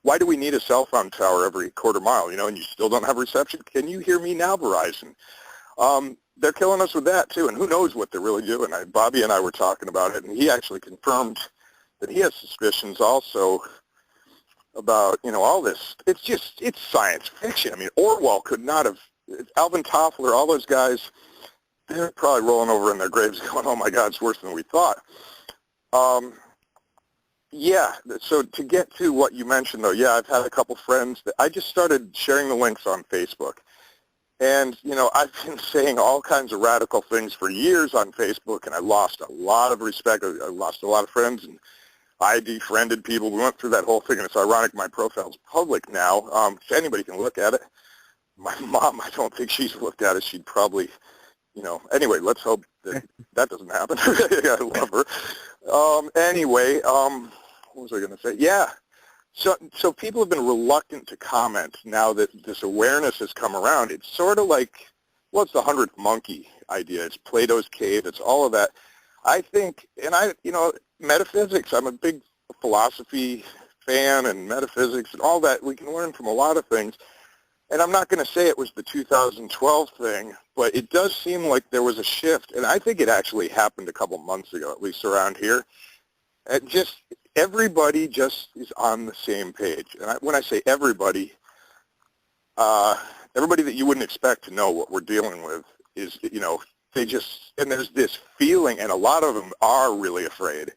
why do we need a cell phone tower every quarter mile, and you still don't have reception? Can you hear me now, Verizon? They're killing us with that, too, and who knows what they're really doing. Bobby and I were talking about it, and he actually confirmed that he has suspicions also about, all this. It's science fiction. I mean, Orwell could not have, Alvin Toffler, all those guys, they're probably rolling over in their graves going, oh, my God, it's worse than we thought. Yeah, so to get to what you mentioned, though, yeah, I've had a couple friends that I just started sharing the links on Facebook. And, I've been saying all kinds of radical things for years on Facebook, and I lost a lot of respect. I lost a lot of friends, and I defriended people. We went through that whole thing, and it's ironic my profile's public now, so anybody can look at it. My mom, I don't think she's looked at it. She'd probably, anyway, let's hope that doesn't happen. I love her. Anyway, what was I going to say? Yeah. So people have been reluctant to comment now that this awareness has come around. It's sort of like, it's the 100th monkey idea. It's Plato's cave. It's all of that. I think, and metaphysics, I'm a big philosophy fan, and metaphysics and all that. We can learn from a lot of things. And I'm not going to say it was the 2012 thing, but it does seem like there was a shift. And I think it actually happened a couple months ago, at least around here. Everybody just is on the same page. And when I say everybody, everybody that you wouldn't expect to know what we're dealing with is, and there's this feeling, and a lot of them are really afraid.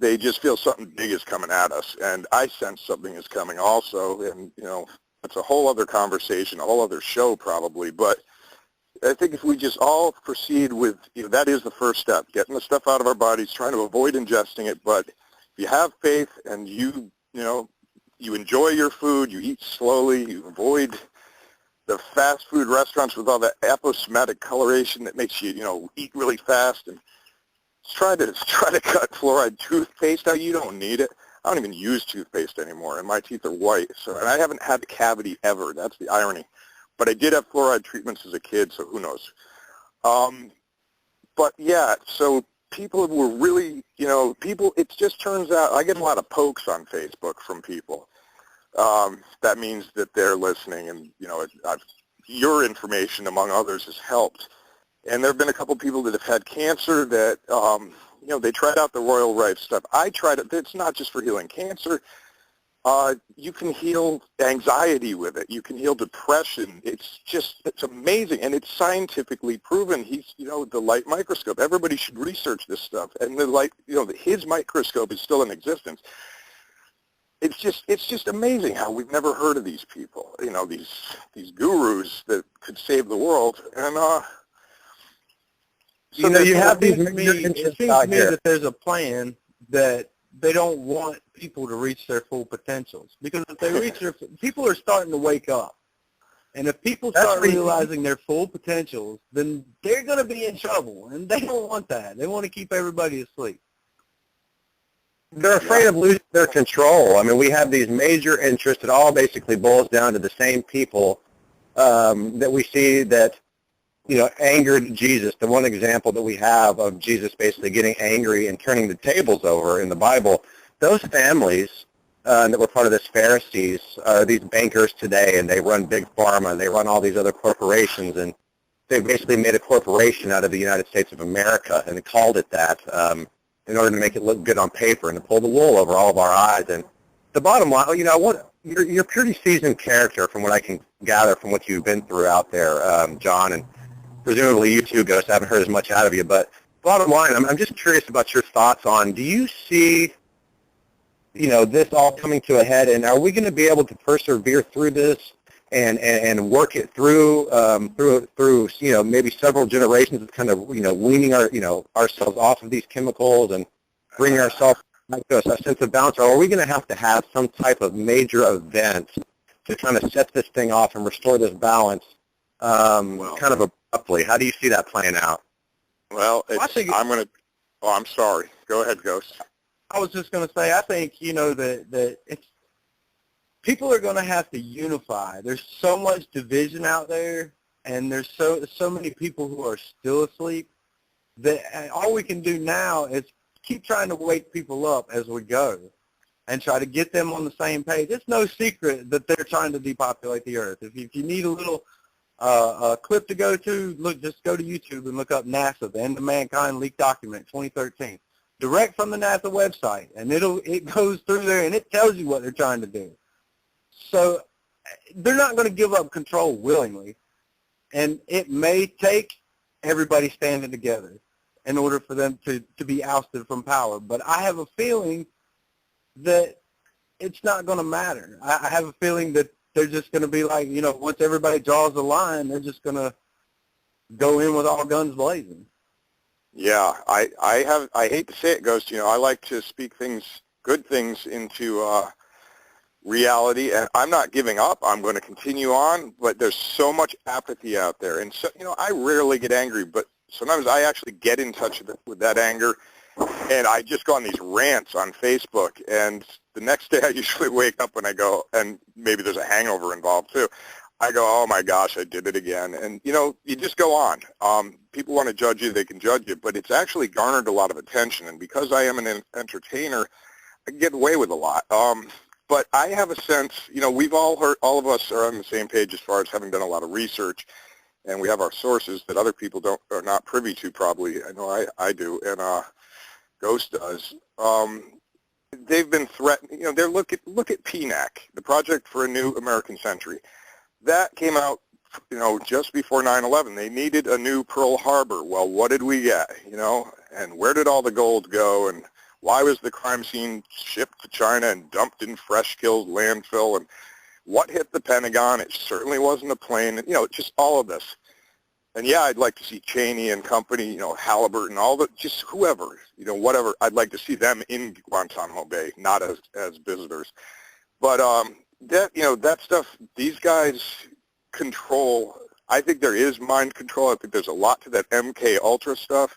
They just feel something big is coming at us. And I sense something is coming also. And, it's a whole other conversation, a whole other show probably. But I think if we just all proceed with, that is the first step, getting the stuff out of our bodies, trying to avoid ingesting it. But if you have faith and you enjoy your food, you eat slowly, you avoid the fast food restaurants with all that aposematic coloration that makes you, eat really fast, and try to cut fluoride toothpaste out. You don't need it. I don't even use toothpaste anymore, and my teeth are white. And I haven't had a cavity ever. That's the irony. But I did have fluoride treatments as a kid, so who knows. But yeah, so people were really, it just turns out, I get a lot of pokes on Facebook from people. That means that they're listening, and, your information, among others, has helped. And there have been a couple people that have had cancer that, they tried out the Royal Rife stuff. I tried it. It's not just for healing cancer. You can heal anxiety with it. You can heal depression. It's amazing, and it's scientifically proven. He's, the light microscope. Everybody should research this stuff. And the light, his microscope is still in existence. It's just amazing how we've never heard of these people. These gurus that could save the world. And so you have these. It seems to me that there's a plan that they don't want people to reach their full potentials, because if they reach people are starting to wake up, and if people start realizing their full potentials, then they're going to be in trouble, and they don't want that. They want to keep everybody asleep. They're afraid of losing their control. I mean, we have these major interests. It all basically boils down to the same people that we see that, angered Jesus. The one example that we have of Jesus basically getting angry and turning the tables over in the Bible, those families that were part of this Pharisees are these bankers today, and they run Big Pharma, and they run all these other corporations, and they basically made a corporation out of the United States of America and called it that in order to make it look good on paper and to pull the wool over all of our eyes. And the bottom line, you're a pretty seasoned character from what I can gather from what you've been through out there, John, and presumably you too, Ghost. I haven't heard as much out of you, but bottom line, I'm just curious about your thoughts on, do you see, this all coming to a head, and are we going to be able to persevere through this and work it through maybe several generations of kind of weaning ourselves off of these chemicals and bringing ourselves back to a sense of balance, or are we going to have some type of major event to kind of set this thing off and restore this balance kind of abruptly? How do you see that playing out? Well, I'm sorry. Go ahead, Ghost. I was just going to say, I think, that it's, people are going to have to unify. There's so much division out there, and there's so many people who are still asleep, that all we can do now is keep trying to wake people up as we go and try to get them on the same page. It's no secret that they're trying to depopulate the earth. If you need a little clip to go to, just go to YouTube and look up NASA, the End of Mankind Leaked Document 2013. Direct from the NASA website, and it goes through there, and it tells you what they're trying to do. So they're not going to give up control willingly, and it may take everybody standing together in order for them to be ousted from power. But I have a feeling that it's not going to matter. I have a feeling that they're just going to be like, once everybody draws the line, they're just going to go in with all guns blazing. Yeah, I hate to say it, Ghost. I like to speak good things into reality, and I'm not giving up. I'm going to continue on, but there's so much apathy out there, and so I rarely get angry, but sometimes I actually get in touch with that anger, and I just go on these rants on Facebook, and the next day I usually wake up and I go, and maybe there's a hangover involved too. I go, oh my gosh, I did it again. And, you just go on. People want to judge you, they can judge you, but it's actually garnered a lot of attention. And because I am an entertainer, I can get away with a lot. But I have a sense, we've all heard, all of us are on the same page as far as having done a lot of research, and we have our sources that other people are not privy to probably. I know I do, and Ghost does. They've been threatened, look at PNAC, the Project for a New American Century. That came out, just before 9/11. They needed a new Pearl Harbor. Well, what did we get, and where did all the gold go, and why was the crime scene shipped to China and dumped in fresh-killed landfill, and what hit the Pentagon? It certainly wasn't a plane, and, just all of this. And, yeah, I'd like to see Cheney and company, Halliburton, just whoever, whatever. I'd like to see them in Guantanamo Bay, not as visitors. But that stuff, these guys control. I think there is mind control. I think there's a lot to that MK Ultra stuff.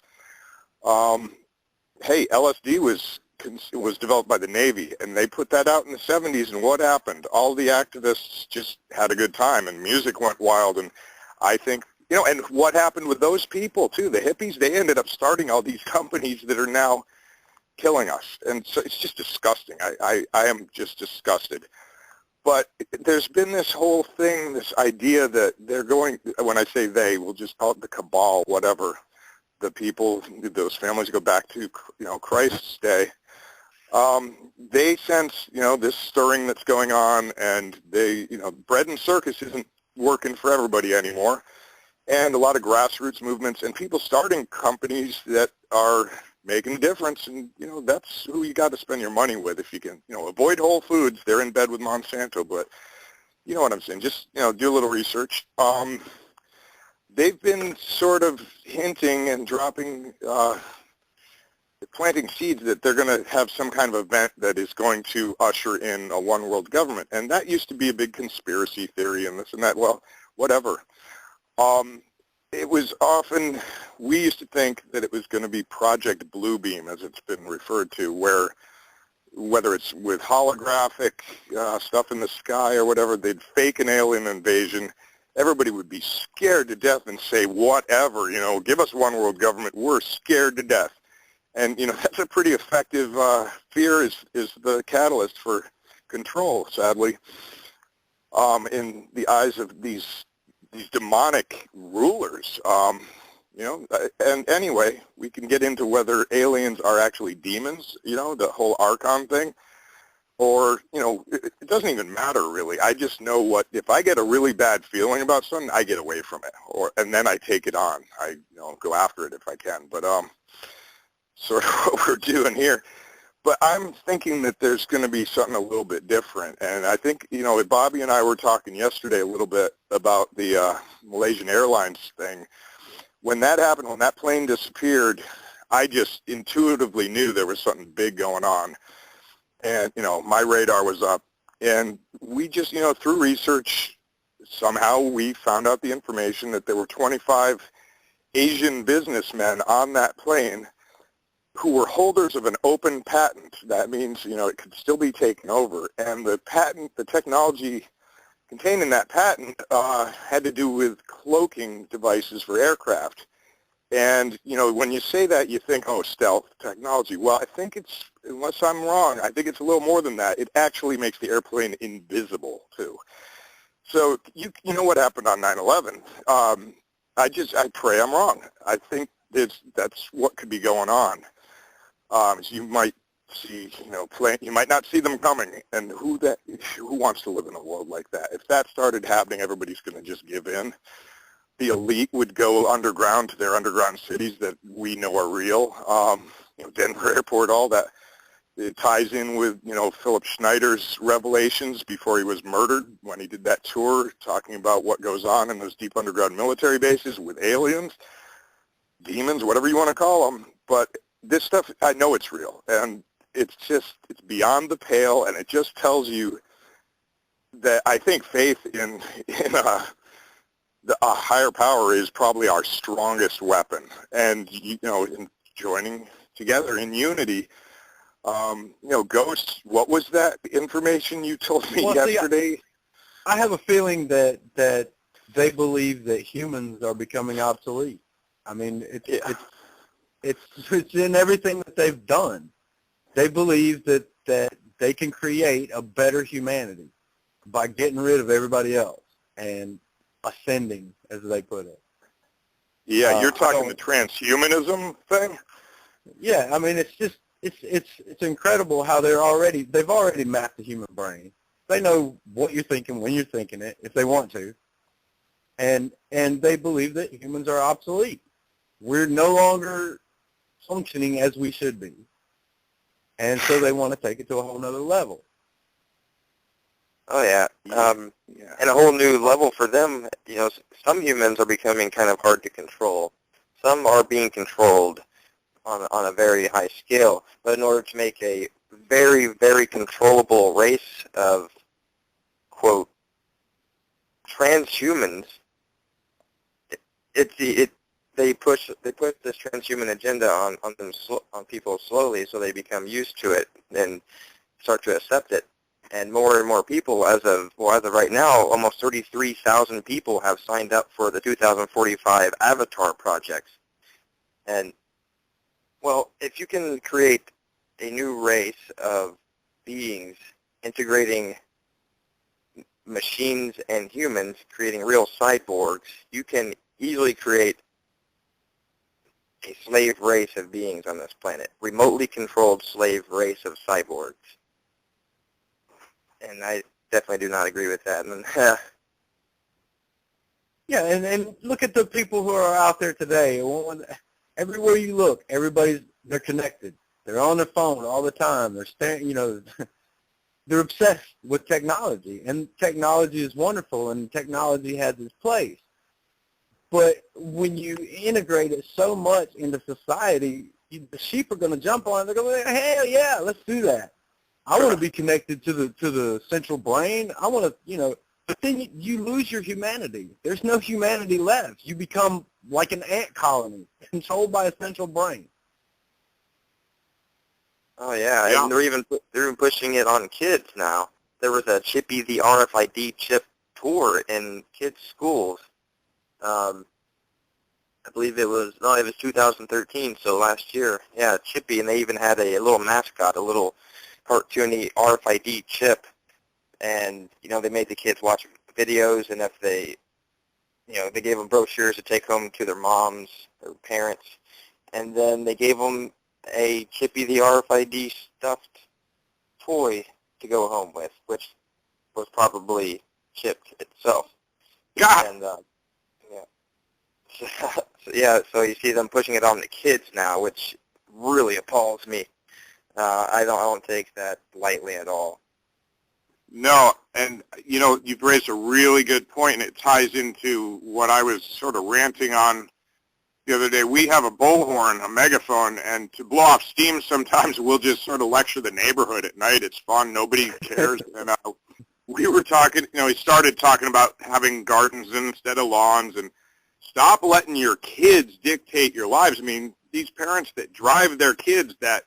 Hey, LSD was was developed by the Navy, and they put that out in the 70s, and what happened? All the activists just had a good time, and music went wild, and I think, and what happened with those people, too? The hippies, they ended up starting all these companies that are now killing us, and so it's just disgusting. I am just disgusted. But there's been this whole thing, this idea that they're going, when I say they, we'll just call it the cabal, whatever, the people, those families go back to, Christ's day. They sense, this stirring that's going on, and they, bread and circus isn't working for everybody anymore. And a lot of grassroots movements and people starting companies that are making a difference, and, that's who you got to spend your money with if you can, avoid Whole Foods. They're in bed with Monsanto, but you know what I'm saying. Just, do a little research. They've been sort of hinting and dropping, planting seeds that they're going to have some kind of event that is going to usher in a one world government. And that used to be a big conspiracy theory and this and that. Well, whatever. It was often, we used to think that it was going to be Project Bluebeam, as it's been referred to, where whether it's with holographic stuff in the sky or whatever, they'd fake an alien invasion. Everybody would be scared to death and say, whatever, give us one world government. We're scared to death. And, that's a pretty effective, fear is the catalyst for control, sadly, in the eyes of these demonic rulers. And anyway, we can get into whether aliens are actually demons, the whole Archon thing. Or, it doesn't even matter really. I just know if I get a really bad feeling about something, I get away from it, and then I take it on. I, go after it if I can. But sort of what we're doing here. But I'm thinking that there's going to be something a little bit different. And I think, Bobby and I were talking yesterday a little bit about the Malaysian Airlines thing. When that happened, when that plane disappeared, I just intuitively knew there was something big going on. And, my radar was up. And we just, through research, somehow we found out the information that there were 25 Asian businessmen on that plane who were holders of an open patent. That means, it could still be taken over. And the patent, the technology contained in that patent had to do with cloaking devices for aircraft. And, when you say that, you think, oh, stealth technology. Well, I think it's, unless I'm wrong, I think it's a little more than that. It actually makes the airplane invisible, too. So, you know what happened on 9/11. I pray I'm wrong. I think that's what could be going on. So you might see, you might not see them coming. And who wants to live in a world like that? If that started happening, everybody's going to just give in. The elite would go underground to their underground cities that we know are real. Denver Airport, all that. It ties in with, Philip Schneider's revelations before he was murdered when he did that tour talking about what goes on in those deep underground military bases with aliens, demons, whatever you want to call them. But this stuff, I know it's real. And it's beyond the pale, and it just tells you that I think faith in a higher power is probably our strongest weapon. And, in joining together in unity, Ghosts, what was that information you told me yesterday? I have a feeling that they believe that humans are becoming obsolete. I mean, it's in everything that they've done. They believe that they can create a better humanity by getting rid of everybody else and ascending, as they put it. Yeah, you're talking the transhumanism thing? Yeah, I mean, it's incredible how they've already mapped the human brain. They know what you're thinking when you're thinking it, if they want to. And they believe that humans are obsolete. We're no longer functioning as we should be. And so they want to take it to a whole nother level. Oh, yeah. And a whole new level for them. Some humans are becoming kind of hard to control. Some are being controlled on a very high scale. But in order to make a very, very controllable race of, quote, transhumans, they put this transhuman agenda on people slowly, so they become used to it and start to accept it. And more people, as of right now, almost 33,000 people have signed up for the 2045 Avatar projects. And, well, if you can create a new race of beings integrating machines and humans, creating real cyborgs, you can easily create a slave race of beings on this planet, remotely controlled slave race of cyborgs. And I definitely do not agree with that. And, Yeah, and look at the people who are out there today. Everywhere you look, they're connected. They're on their phone all the time. They're staring, they're obsessed with technology, and technology is wonderful, and technology has its place. But when you integrate it so much into society, the sheep are going to jump on it. They're going to say, hell yeah, let's do that. I want to be connected to the central brain. I want to, but then you lose your humanity. There's no humanity left. You become like an ant colony controlled by a central brain. oh yeah, and they're even pushing it on kids now. There was a Chippy the RFID chip tour in kids' schools. I believe it was 2013, so last year. Yeah, Chippy, and they even had a little mascot, a little cartoony RFID chip, and they made the kids watch videos, and if they gave them brochures to take home to their moms or parents, and then they gave them a Chippy the RFID stuffed toy to go home with, which was probably chipped itself. God. And so you see them pushing it on the kids now, which really appalls me. I don't take that lightly at all. No, and you've raised a really good point, and it ties into what I was sort of ranting on the other day. We have a bullhorn, a megaphone, and to blow off steam sometimes we'll just sort of lecture the neighborhood at night. It's fun. Nobody cares. And we were talking, he started talking about having gardens instead of lawns, and stop letting your kids dictate your lives. I mean, these parents that drive their kids that,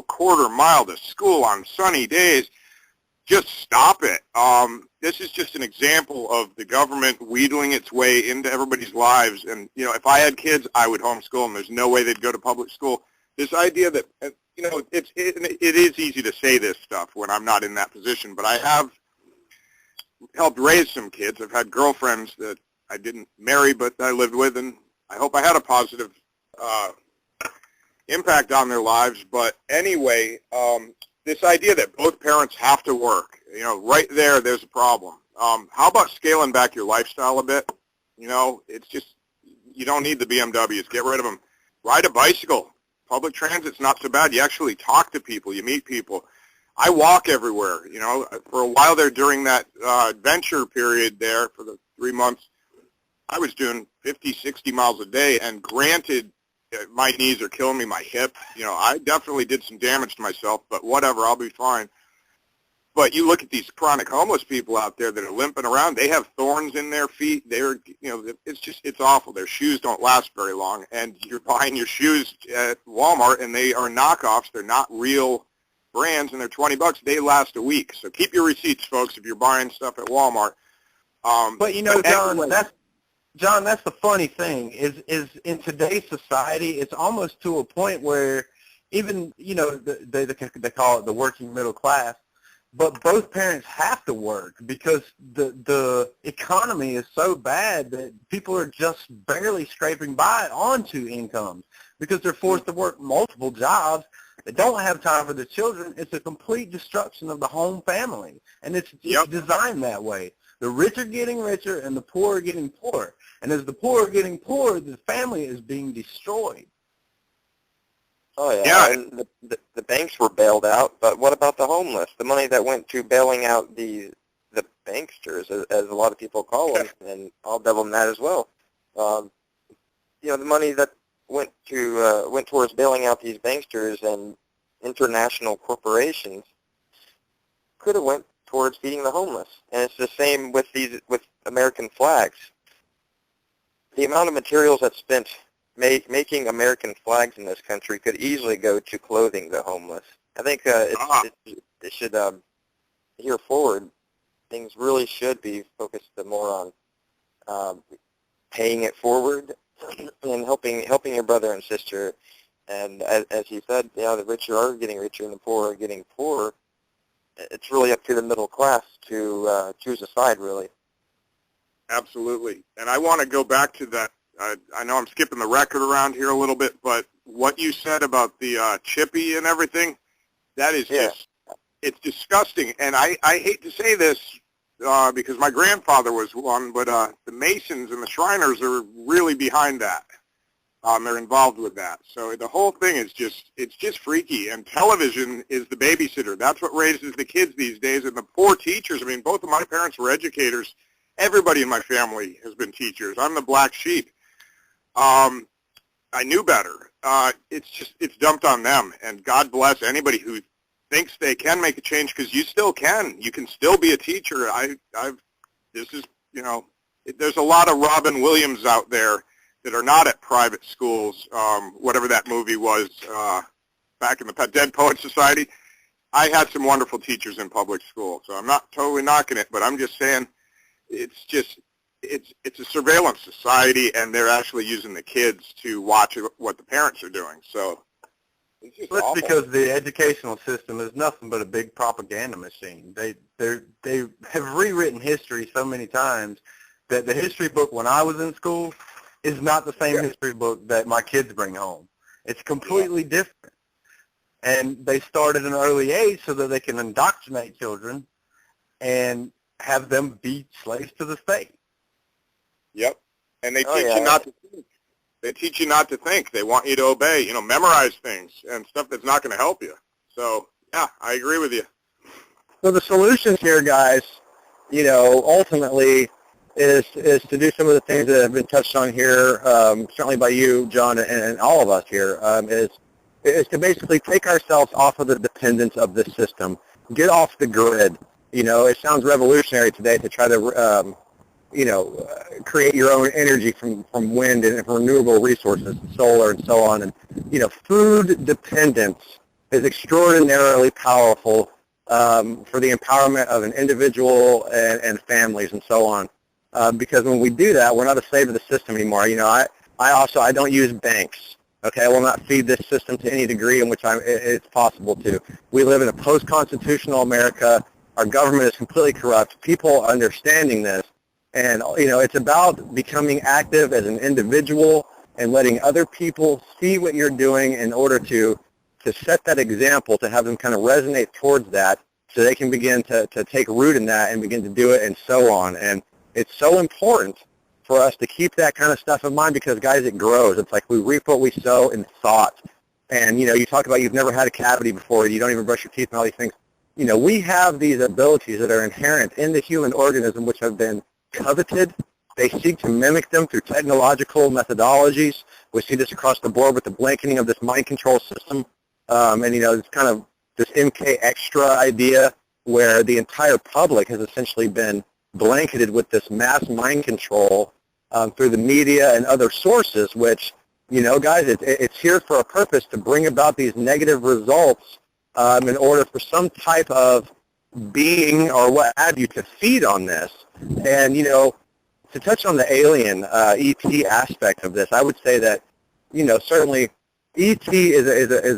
quarter mile to school on sunny days, just stop it. This is just an example of the government wheedling its way into everybody's lives. And, if I had kids, I would homeschool them. There's no way they'd go to public school. This idea that, it is easy to say this stuff when I'm not in that position, but I have helped raise some kids. I've had girlfriends that I didn't marry, but I lived with, and I hope I had a positive impact on their lives. But anyway, this idea that both parents have to work, right there's a problem. How about scaling back your lifestyle a bit? It's just, you don't need the BMWs. Get rid of them. Ride a bicycle. Public transit's not so bad. You actually talk to people. You meet people. I walk everywhere. For a while there during that adventure period there for the 3 months, I was doing 50, 60 miles a day, and granted, my knees are killing me, my hip. I definitely did some damage to myself, but whatever, I'll be fine. But you look at these chronic homeless people out there that are limping around. They have thorns in their feet. It's awful. Their shoes don't last very long, and you're buying your shoes at Walmart, and they are knockoffs. They're not real brands, and they're $20. They last a week. So keep your receipts, folks, if you're buying stuff at Walmart. But John, that's the funny thing is in today's society, it's almost to a point where even, they call it the working middle class, but both parents have to work because the economy is so bad that people are just barely scraping by onto incomes because they're forced to work multiple jobs. They don't have time for the children. It's a complete destruction of the home family, and it's designed that way. The rich are getting richer, and the poor are getting poorer. And as the poor are getting poorer, the family is being destroyed. Oh, yeah. And the banks were bailed out, but what about the homeless? The money that went to bailing out the banksters, as a lot of people call them, and I'll double them that as well. The money that went towards bailing out these banksters and international corporations could have went towards feeding the homeless. And it's the same with American flags. The amount of materials that's spent making American flags in this country could easily go to clothing the homeless. I think it should, here forward, things really should be focused more on paying it forward and helping your brother and sister. And as you said, the rich are getting richer and the poor are getting poorer. It's really up to the middle class to choose a side, really. Absolutely. And I want to go back to that. I know I'm skipping the record around here a little bit, but what you said about the chippy and everything, that is just, it's disgusting. And I hate to say this because my grandfather was one, but the Masons and the Shriners are really behind that. They're involved with that. So the whole thing is it's just freaky. And television is the babysitter. That's what raises the kids these days. And the poor teachers, I mean, both of my parents were educators. Everybody in my family has been teachers. I'm the black sheep. I knew better. It's dumped on them. And God bless anybody who thinks they can make a change, because you still can. You can still be a teacher. There's a lot of Robin Williams out there that are not at private schools, whatever that movie was back in the Dead Poets Society. I had some wonderful teachers in public school, so I'm not totally knocking it, but I'm just saying it's a surveillance society, and they're actually using the kids to watch what the parents are doing. So it's just awful. Because the educational system is nothing but a big propaganda machine. They have rewritten history so many times that the history book when I was in school is not the same history book that my kids bring home. It's completely different. And they start at an early age so that they can indoctrinate children and have them be slaves to the state. Yep. And they teach you not to think. They teach you not to think. They want you to obey, memorize things and stuff that's not going to help you. So, yeah, I agree with you. So the solutions here, guys, ultimately is to do some of the things that have been touched on here, certainly by you, John, and all of us here, is to basically take ourselves off of the dependence of this system, get off the grid. It sounds revolutionary today to try to, create your own energy from wind and from renewable resources, solar and so on. And, food dependence is extraordinarily powerful for the empowerment of an individual and families and so on. Because when we do that, we're not a slave to the system anymore. I don't use banks. Okay, I will not feed this system to any degree in which it's possible to. We live in a post-constitutional America. Our government is completely corrupt. People are understanding this. And, it's about becoming active as an individual and letting other people see what you're doing in order to set that example, to have them kind of resonate towards that so they can begin to take root in that and begin to do it and so on. And it's so important for us to keep that kind of stuff in mind because, guys, it grows. It's like we reap what we sow in thought. And, you talk about you've never had a cavity before, you don't even brush your teeth and all these things. We have these abilities that are inherent in the human organism which have been coveted. They seek to mimic them through technological methodologies. We see this across the board with the blanketing of this mind control system. It's kind of this MK Extra idea where the entire public has essentially been blanketed with this mass mind control through the media and other sources, which, guys, it's here for a purpose to bring about these negative results in order for some type of being or what have you to feed on this. And, to touch on the alien ET aspect of this, I would say that, certainly ET is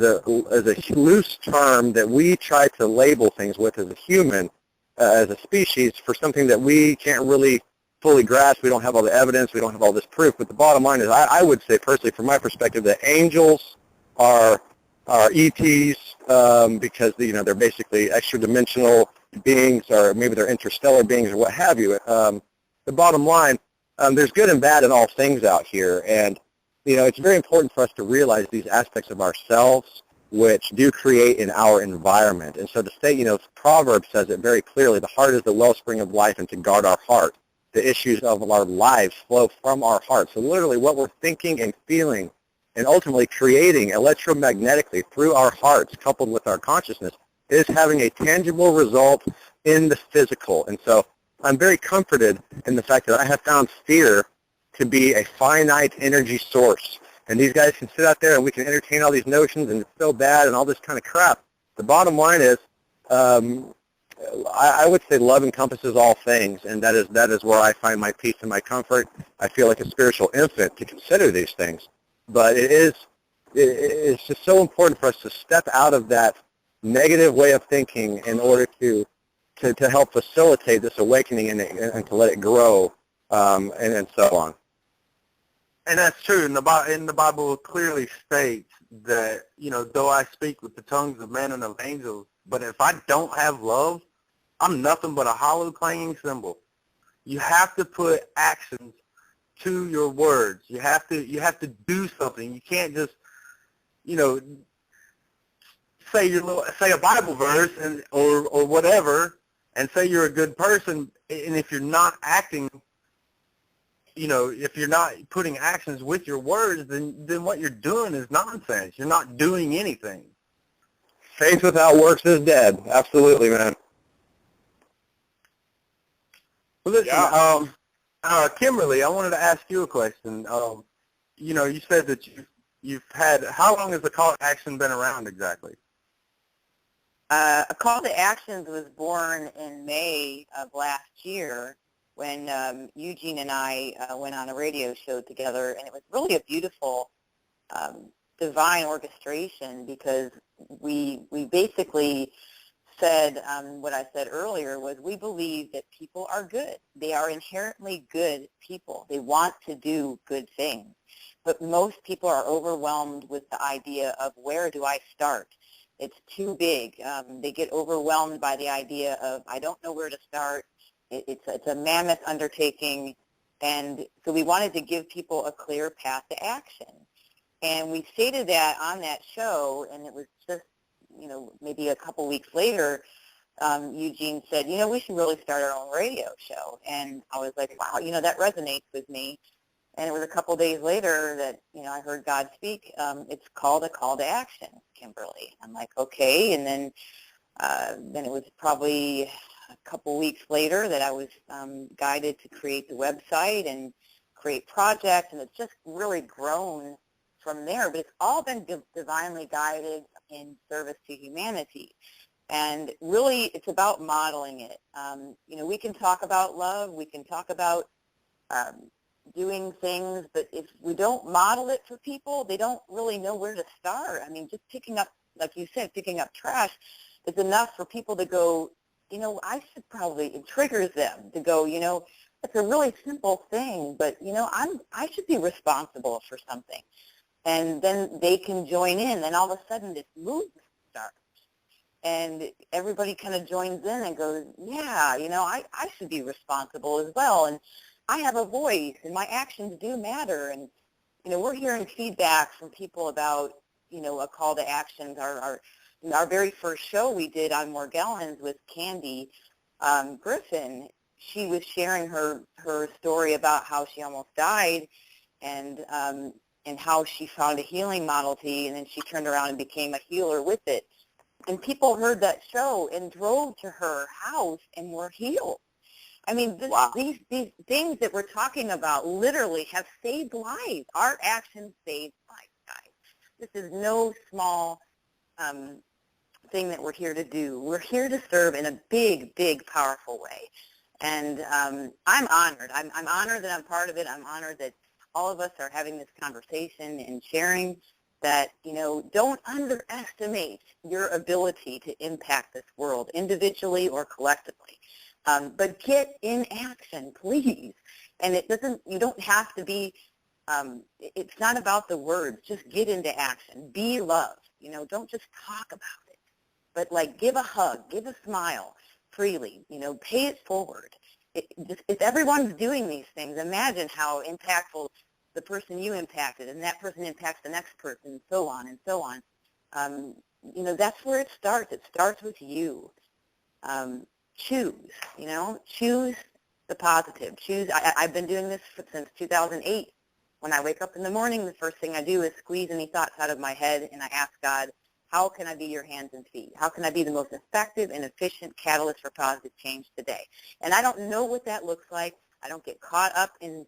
a loose term that we try to label things with as a human, as a species, for something that we can't really fully grasp. We don't have all the evidence. We don't have all this proof. But the bottom line is, I would say personally, from my perspective, that angels are ETs because they're basically extra-dimensional beings, or maybe they're interstellar beings, or what have you. The bottom line, there's good and bad in all things out here, and it's very important for us to realize these aspects of ourselves which do create in our environment. And so to state, Proverbs says it very clearly, the heart is the wellspring of life, and to guard our heart. The issues of our lives flow from our heart. So literally what we're thinking and feeling and ultimately creating electromagnetically through our hearts, coupled with our consciousness, is having a tangible result in the physical. And so I'm very comforted in the fact that I have found fear to be a finite energy source. And these guys can sit out there and we can entertain all these notions and it's so bad and all this kind of crap. The bottom line is, I would say love encompasses all things, and that is where I find my peace and my comfort. I feel like a spiritual infant to consider these things. But it's just so important for us to step out of that negative way of thinking in order to help facilitate this awakening and to let it grow, and so on. And that's true. And the Bible clearly states that, though I speak with the tongues of men and of angels, but if I don't have love, I'm nothing but a hollow clanging cymbal. You have to put actions to your words. You have to do something. You can't just, say a Bible verse or whatever, and say you're a good person, and if you're not acting, if you're not putting actions with your words, then what you're doing is nonsense. You're not doing anything. Faith without works is dead. Absolutely, man. Well, listen, Kimberlee, I wanted to ask you a question. You said that you've had, how long has the call to action been around exactly? A call to actions was born in May of last year when Eugene and I went on a radio show together, and it was really a beautiful divine orchestration because we basically said what I said earlier was we believe that people are good. They are inherently good people. They want to do good things. But most people are overwhelmed with the idea of where do I start? It's too big. They get overwhelmed by the idea of I don't know where to start. It's a mammoth undertaking. And so we wanted to give people a clear path to action. And we stated that on that show, and it was just, maybe a couple weeks later, Eugene said, we should really start our own radio show. And I was like, wow, that resonates with me. And it was a couple days later that, I heard God speak. It's called a call to action, Kimberlee. I'm like, okay. And then it was probably a couple weeks later that I was guided to create the website and create projects. And it's just really grown from there. But it's all been divinely guided in service to humanity. And really, it's about modeling it. We can talk about love. We can talk about doing things, but if we don't model it for people, they don't really know where to start. I mean, just picking up, like you said, picking up trash is enough for people to go, I should probably, it triggers them to go, it's a really simple thing, but, I should be responsible for something. And then they can join in, and all of a sudden this movement starts. And everybody kind of joins in and goes, yeah, I should be responsible as well. And I have a voice, and my actions do matter. And, we're hearing feedback from people about, a call to actions. Our very first show we did on Morgellons with Candy Griffin, she was sharing her story about how she almost died and how she found a healing modality, and then she turned around and became a healer with it. And people heard that show and drove to her house and were healed. I mean, Wow. These things that we're talking about literally have saved lives. Our actions save lives, guys. This is no small thing that we're here to do. We're here to serve in a big, big, powerful way. And I'm honored. I'm honored that I'm part of it. I'm honored that all of us are having this conversation and sharing that, don't underestimate your ability to impact this world individually or collectively. But get in action, please. And you don't have to be, it's not about the words. Just get into action. Be love. Don't just talk about it. But give a hug, give a smile freely, pay it forward. If everyone's doing these things, imagine how impactful the person you impacted and that person impacts the next person and so on and so on. That's where it starts. It starts with you. Choose the positive. I've been doing this since 2008. When I wake up in the morning, the first thing I do is squeeze any thoughts out of my head, and I ask God, how can I be your hands and feet? How can I be the most effective and efficient catalyst for positive change today? And I don't know what that looks like. I don't get caught up in,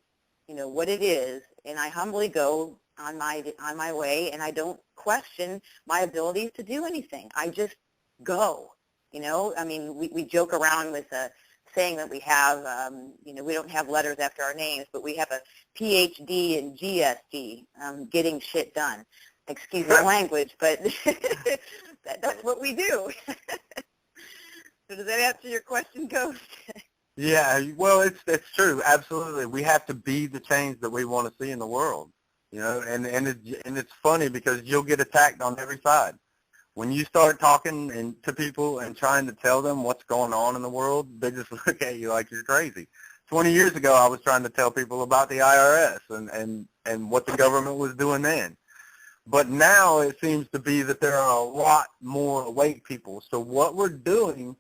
what it is, and I humbly go, on my way, and I don't question my abilities to do anything. I just go. You know, I mean, we joke around with saying that we have, you know, we don't have letters after our names, but we have a PhD in GSD, getting shit done. Excuse my language, but that's what we do. So does that answer your question, Ghost? Yeah, well, it's true. Absolutely, we have to be the change that we want to see in the world. You know, and it's funny because you'll get attacked on every side. When you start talking to people and trying to tell them what's going on in the world, they just look at you like you're crazy. 20 years ago, I was trying to tell people about the IRS and what the government was doing then. But now it seems to be that there are a lot more awake people. So what we're doing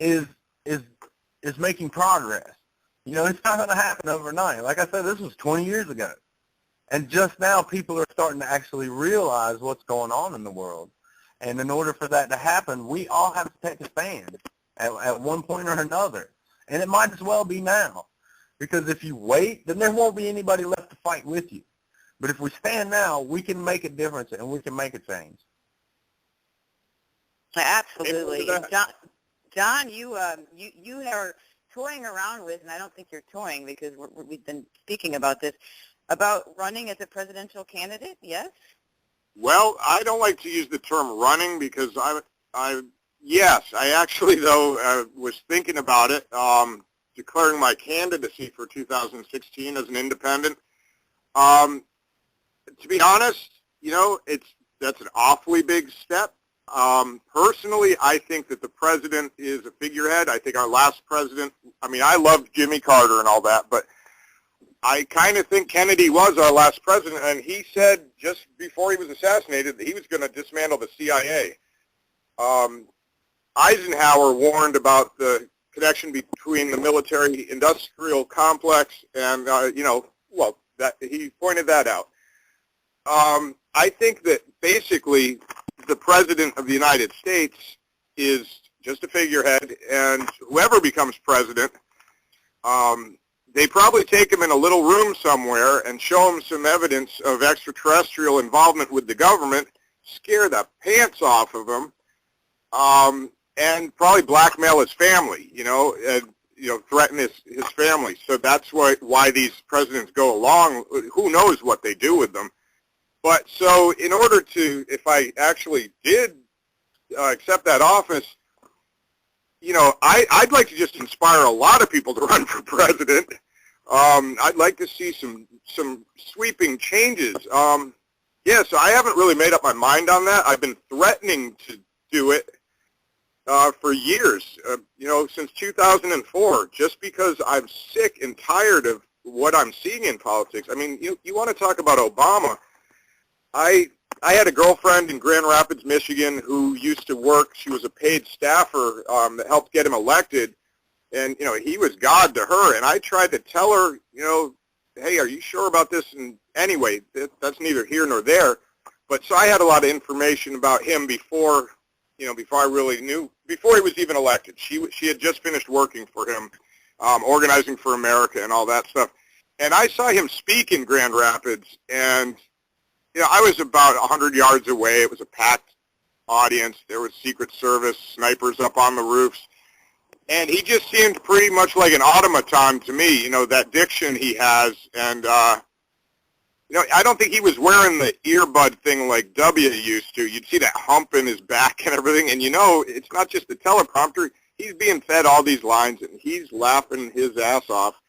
is making progress. You know, it's not going to happen overnight. Like I said, this was 20 years ago. And just now people are starting to actually realize what's going on in the world. And in order for that to happen, we all have to take a stand at one point or another. And it might as well be now. Because if you wait, then there won't be anybody left to fight with you. But if we stand now, we can make a difference and we can make a change. Absolutely. John, you are toying around with, and I don't think you're toying because we've been speaking about this, about running as a presidential candidate, yes? Well, I don't like to use the term running because yes, I actually, though, was thinking about it, declaring my candidacy for 2016 as an independent. To be honest, you know, that's an awfully big step. Personally, I think that the president is a figurehead. I think our last president, I mean, I loved Jimmy Carter and all that, but I kind of think Kennedy was our last president, and he said just before he was assassinated that he was going to dismantle the CIA. Eisenhower warned about the connection between the military-industrial complex and, you know, well, that he pointed that out. I think that basically the President of the United States is just a figurehead, and whoever becomes president, they probably take him in a little room somewhere and show him some evidence of extraterrestrial involvement with the government, scare the pants off of him, and probably blackmail his family, you know, threaten his family. So that's why these presidents go along. Who knows what they do with them. But so in order to, if I actually did accept that office, you know, I'd like to just inspire a lot of people to run for president. I'd like to see some sweeping changes. Yeah, so I haven't really made up my mind on that. I've been threatening to do it for years, you know, since 2004, just because I'm sick and tired of what I'm seeing in politics. I mean, you want to talk about Obama. I had a girlfriend in Grand Rapids, Michigan, who used to work. She was a paid staffer that helped get him elected. And, you know, he was God to her. And I tried to tell her, you know, hey, are you sure about this? And anyway, that's neither here nor there. But so I had a lot of information about him before, you know, before I really knew, before he was even elected. She had just finished working for him, organizing for America and all that stuff. And I saw him speak in Grand Rapids, and you know, I was about 100 yards away. It was a packed audience. There was Secret Service snipers up on the roofs. And he just seemed pretty much like an automaton to me, you know, that diction he has. And, you know, I don't think he was wearing the earbud thing like W used to. You'd see that hump in his back and everything. And, you know, it's not just the teleprompter. He's being fed all these lines, and he's laughing his ass off.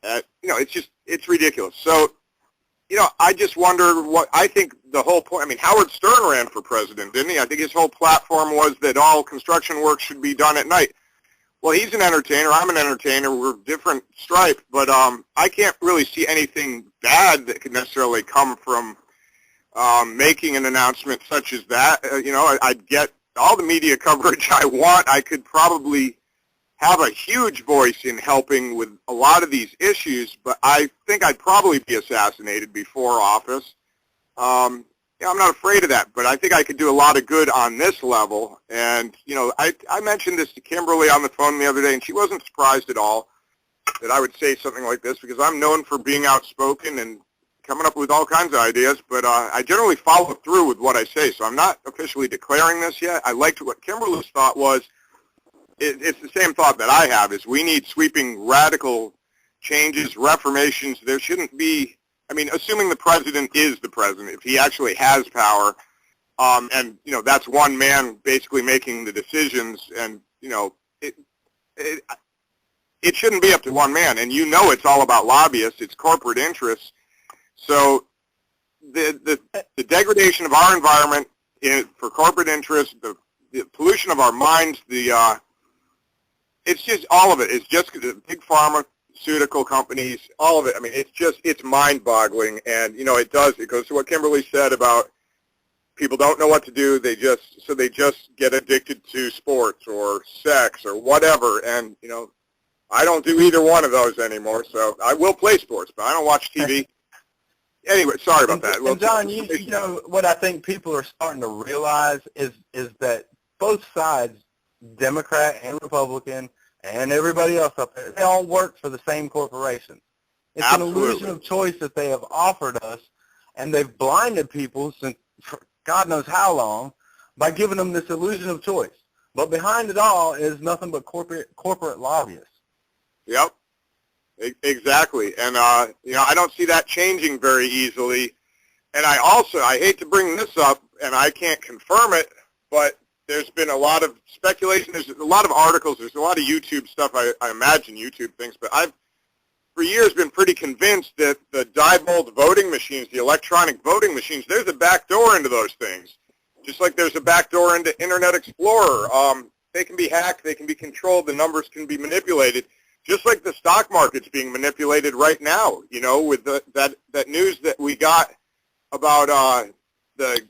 You know, it's ridiculous. So, you know, I just wonder what, I think the whole point, I mean, Howard Stern ran for president, didn't he? I think his whole platform was that all construction work should be done at night. Well, he's an entertainer, I'm an entertainer, we're different stripe, but I can't really see anything bad that could necessarily come from making an announcement such as that. You know, I'd get all the media coverage I want. I could probably have a huge voice in helping with a lot of these issues, but I think I'd probably be assassinated before office. Yeah, I'm not afraid of that, but I think I could do a lot of good on this level. And, you know, I mentioned this to Kimberlee on the phone the other day, and she wasn't surprised at all that I would say something like this, because I'm known for being outspoken and coming up with all kinds of ideas, but I generally follow through with what I say, so I'm not officially declaring this yet. I liked what Kimberlee's thought was. It's the same thought that I have, is we need sweeping radical changes, reformations. There shouldn't be, I mean, assuming the president is the president, if he actually has power, and, you know, that's one man basically making the decisions, and, you know, it shouldn't be up to one man, and you know it's all about lobbyists, it's corporate interests. So the degradation of our environment for corporate interests, the pollution of our minds, it's just all of it. It's just the big pharmaceutical companies, all of it. I mean, it's mind-boggling, and, you know, it goes to what Kimberlee said about people don't know what to do. They just get addicted to sports or sex or whatever, and, you know, I don't do either one of those anymore, so I will play sports, but I don't watch TV. Anyway, sorry about that. And John, you know, what I think people are starting to realize is that both sides, Democrat and Republican and everybody else up there, they all work for the same corporation. It's Absolutely. An illusion of choice that they have offered us, and they've blinded people since for God knows how long by giving them this illusion of choice. But behind it all is nothing but corporate lobbyists. Yep, exactly. And, you know, I don't see that changing very easily. And I hate to bring this up, and I can't confirm it, but there's been a lot of speculation. There's a lot of articles. There's a lot of YouTube stuff. I imagine YouTube things. But I've, for years, been pretty convinced that the Diebold voting machines, the electronic voting machines, there's a back door into those things. Just like there's a back door into Internet Explorer. They can be hacked. They can be controlled. The numbers can be manipulated. Just like the stock market's being manipulated right now, you know, with that news that we got about the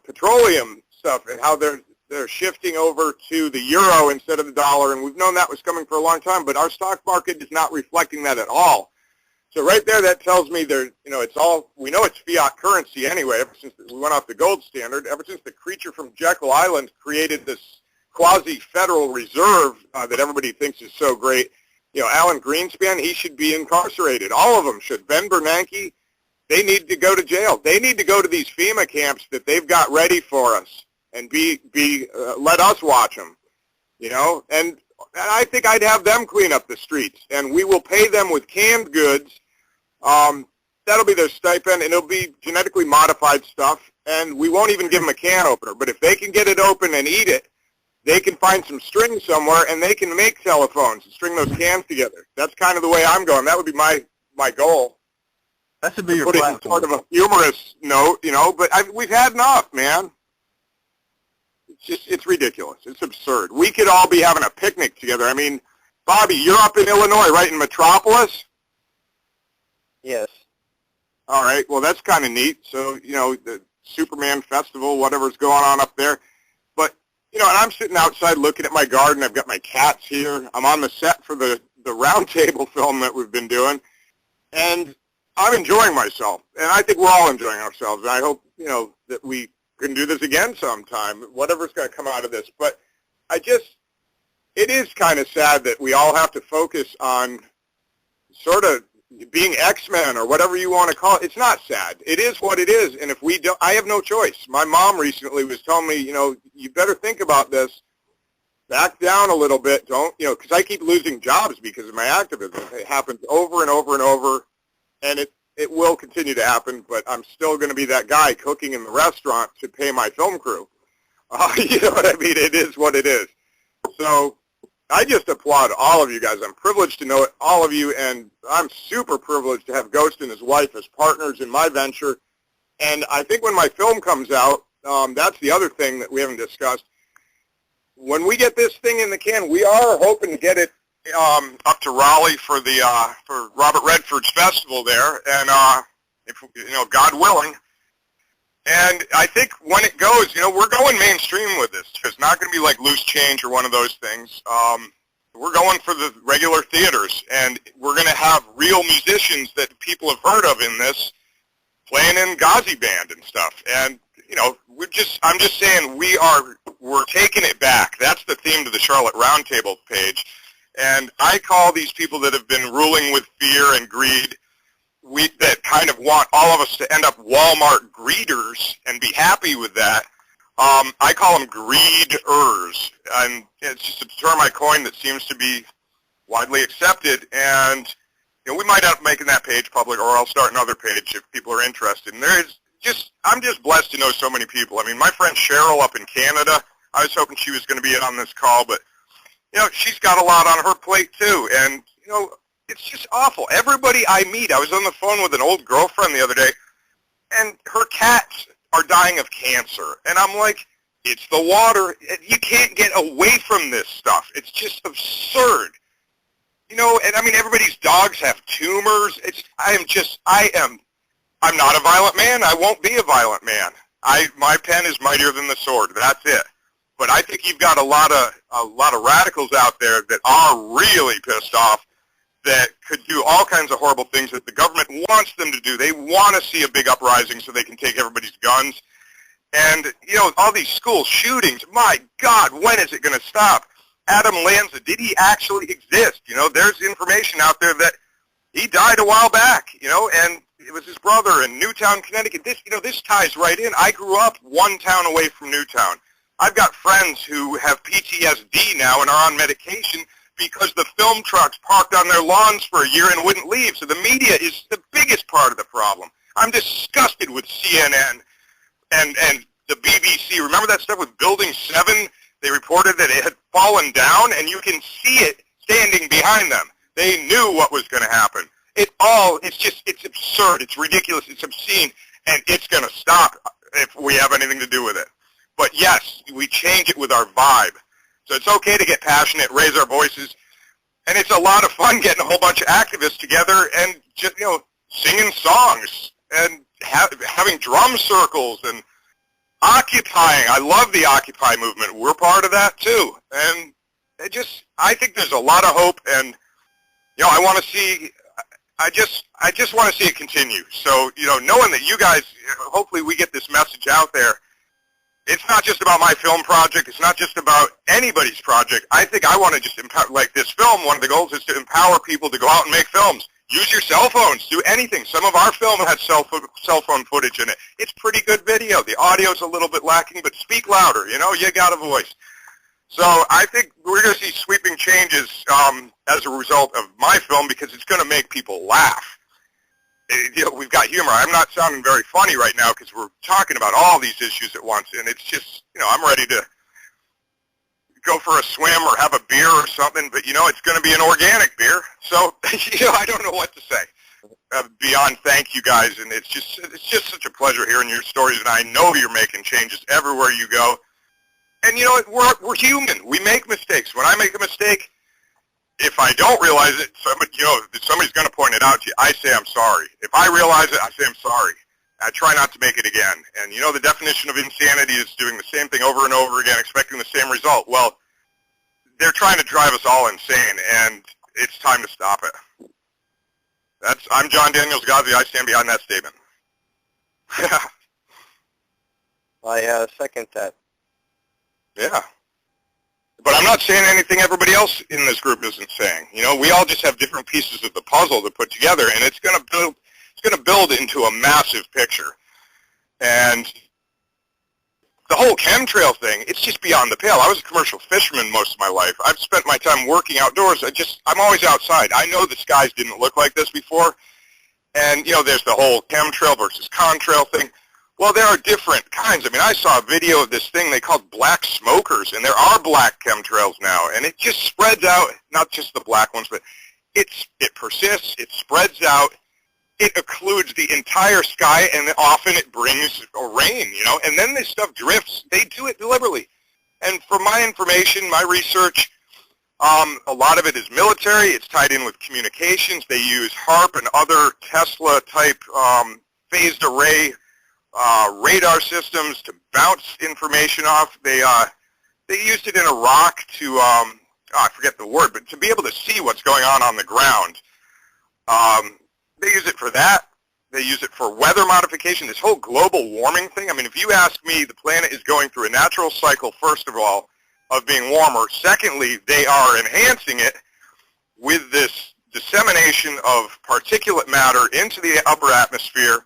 petroleum stuff and how they're shifting over to the euro instead of the dollar, and we've known that was coming for a long time, but our stock market is not reflecting that at all. So right there, that tells me we know it's fiat currency anyway, ever since we went off the gold standard, ever since the creature from Jekyll Island created this quasi-federal reserve that everybody thinks is so great. You know, Alan Greenspan, he should be incarcerated. All of them should. Ben Bernanke, they need to go to jail. They need to go to these FEMA camps that they've got ready for us and let us watch them, you know. And I think I'd have them clean up the streets, and we will pay them with canned goods. That'll be their stipend, and it'll be genetically modified stuff, and we won't even give them a can opener. But if they can get it open and eat it, they can find some string somewhere, and they can make telephones and string those cans together. That's kind of the way I'm going. That would be my goal. That should be your put platform. it in sort of a humorous note, you know, but we've had enough, man. It's ridiculous. It's absurd. We could all be having a picnic together. I mean, Bobby, you're up in Illinois, right, in Metropolis? Yes. All right. Well, that's kind of neat. So, you know, the Superman Festival, whatever's going on up there. But, you know, and I'm sitting outside looking at my garden. I've got my cats here. I'm on the set for the roundtable film that we've been doing. And I'm enjoying myself. And I think we're all enjoying ourselves. And I hope, you know, that we can do this again sometime, whatever's going to come out of this. But it is kind of sad that we all have to focus on sort of being X-Men or whatever you want to call it. It's not sad. It is what it is. And if we don't, I have no choice. My mom recently was telling me, you know, you better think about this. Back down a little bit. Don't, you know, because I keep losing jobs because of my activism. It happens over and over and over, and it will continue to happen, but I'm still going to be that guy cooking in the restaurant to pay my film crew. You know what I mean? It is what it is. So I just applaud all of you guys. I'm privileged to know all of you, and I'm super privileged to have Ghost and his wife as partners in my venture. And I think when my film comes out, that's the other thing that we haven't discussed. When we get this thing in the can, we are hoping to get it up to Raleigh for Robert Redford's festival there, and if you know, God willing. And I think when it goes, you know, we're going mainstream with this. It's not going to be like Loose Change or one of those things. We're going for the regular theaters, and we're going to have real musicians that people have heard of in this playing in Gozzi band and stuff. And you know, I'm just saying we're taking it back. That's the theme to the Charlotte Roundtable page. And I call these people that have been ruling with fear and greed, that kind of want all of us to end up Walmart greeters and be happy with that. I call them greeders, and it's just a term I coined that seems to be widely accepted. And we might end up making that page public, or I'll start another page if people are interested. And I'm just blessed to know so many people. I mean, my friend Cheryl up in Canada, I was hoping she was going to be on this call, but she's got a lot on her plate too, and it's just awful. Everybody I meet, I was on the phone with an old girlfriend the other day, and her cats are dying of cancer. And I'm like, it's the water. You can't get away from this stuff. It's just absurd. And I mean, everybody's dogs have tumors. I'm not a violent man. I won't be a violent man. My pen is mightier than the sword. That's it. But I think you've got a lot of radicals out there that are really pissed off, that could do all kinds of horrible things that the government wants them to do. They want to see a big uprising so they can take everybody's guns. And, all these school shootings, my God, when is it going to stop? Adam Lanza, did he actually exist? There's information out there that he died a while back, and it was his brother in Newtown, Connecticut. This ties right in. I grew up one town away from Newtown. I've got friends who have PTSD now and are on medication because the film trucks parked on their lawns for a year and wouldn't leave. So the media is the biggest part of the problem. I'm disgusted with CNN and the BBC. Remember that stuff with Building 7? They reported that it had fallen down, and you can see it standing behind them. They knew what was going to happen. It's absurd. It's ridiculous. It's obscene, and it's going to stop if we have anything to do with it. But yes, we change it with our vibe. So it's okay to get passionate, raise our voices, and it's a lot of fun getting a whole bunch of activists together and just, singing songs and having drum circles and occupying. I love the Occupy movement. We're part of that too. And I think there's a lot of hope, and, I want to see, I just want to see it continue. So, knowing that you guys, hopefully we get this message out there. It's not just about my film project. It's not just about anybody's project. I think I want to just empower, like this film, one of the goals is to empower people to go out and make films. Use your cell phones. Do anything. Some of our film has cell phone footage in it. It's pretty good video. The audio's a little bit lacking, but speak louder. You got a voice. So I think we're going to see sweeping changes as a result of my film, because it's going to make people laugh. We've got humor. I'm not sounding very funny right now because we're talking about all these issues at once, and it's just, I'm ready to go for a swim or have a beer or something, but, it's going to be an organic beer. So, I don't know what to say. Beyond thank you guys, and it's just such a pleasure hearing your stories, and I know you're making changes everywhere you go. And, we're human. We make mistakes. When I make a mistake, if I don't realize it, somebody's going to point it out to you. I say I'm sorry. If I realize it, I say I'm sorry. I try not to make it again. And the definition of insanity is doing the same thing over and over again, expecting the same result. Well, they're trying to drive us all insane, and it's time to stop it. I'm John Daniels Gozzi. I stand behind that statement. I second that. Yeah. But I'm not saying anything everybody else in this group isn't saying. We all just have different pieces of the puzzle to put together, and it's going to build into a massive picture. And the whole chemtrail thing, it's just beyond the pale. I was a commercial fisherman most of my life. I've spent my time working outdoors. I'm always outside. I know the skies didn't look like this before. And, there's the whole chemtrail versus contrail thing. Well, there are different kinds. I mean, I saw a video of this thing they called black smokers, and there are black chemtrails now, and it just spreads out, not just the black ones, but it persists, it spreads out, it occludes the entire sky, and often it brings a rain, and then this stuff drifts. They do it deliberately. And from my information, my research, a lot of it is military. It's tied in with communications. They use HARP and other Tesla-type phased array radar systems to bounce information off. They used it in Iraq to, I forget the word, but to be able to see what's going on the ground. They use it for that. They use it for weather modification, this whole global warming thing. I mean, if you ask me, the planet is going through a natural cycle, first of all, of being warmer. Secondly, they are enhancing it with this dissemination of particulate matter into the upper atmosphere,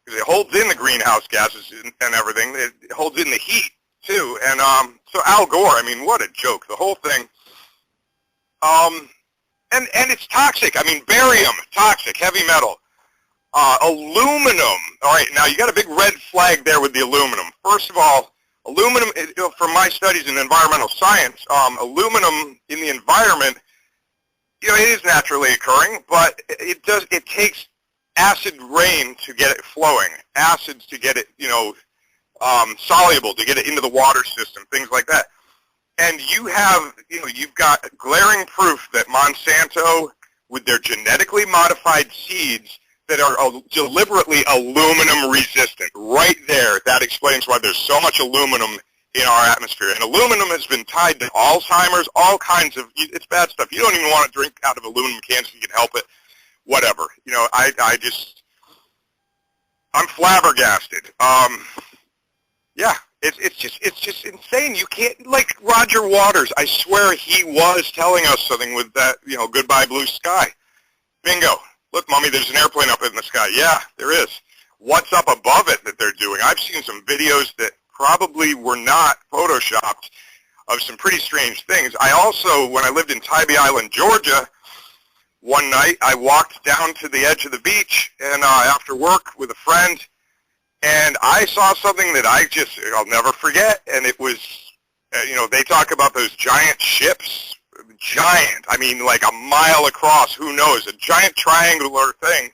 because it holds in the greenhouse gases and everything. It holds in the heat, too. And so Al Gore, I mean, what a joke, the whole thing. And it's toxic. I mean, barium, toxic, heavy metal. Aluminum. All right, now you got a big red flag there with the aluminum. First of all, aluminum, from my studies in environmental science, aluminum in the environment, it is naturally occurring, but it takes acid rain to get it flowing, acids to get it, soluble, to get it into the water system, things like that. And you've got glaring proof that Monsanto, with their genetically modified seeds that are deliberately aluminum resistant, right there, that explains why there's so much aluminum in our atmosphere. And aluminum has been tied to Alzheimer's, all kinds of, it's bad stuff. You don't even want to drink out of aluminum cans if you can help it, whatever. I'm flabbergasted. Yeah. It's just insane. You can't, like Roger Waters, I swear he was telling us something with that, goodbye blue sky. Bingo. Look, Mommy, there's an airplane up in the sky. Yeah, there is. What's up above it that they're doing? I've seen some videos that probably were not photoshopped of some pretty strange things. I also, when I lived in Tybee Island, Georgia, one night I walked down to the edge of the beach and after work with a friend, and I saw something that I'll never forget, and it was, they talk about those giant ships, giant, I mean like a mile across, who knows, a giant triangular thing.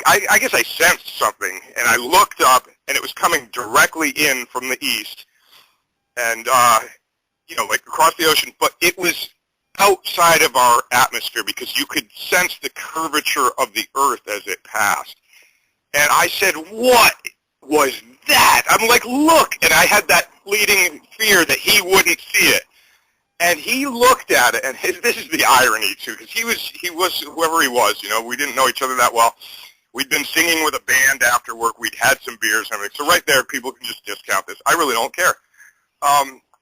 I guess I sensed something, and I looked up, and it was coming directly in from the east, and, like across the ocean, but it was outside of our atmosphere because you could sense the curvature of the earth as it passed. And I said, what was that? I'm like, look. And I had that fleeting fear that he wouldn't see it. And he looked at it, and this is the irony, too, because he was whoever he was, we didn't know each other that well. We'd been singing with a band after work. We'd had some beers and everything. So right there, people can just discount this. I really don't care.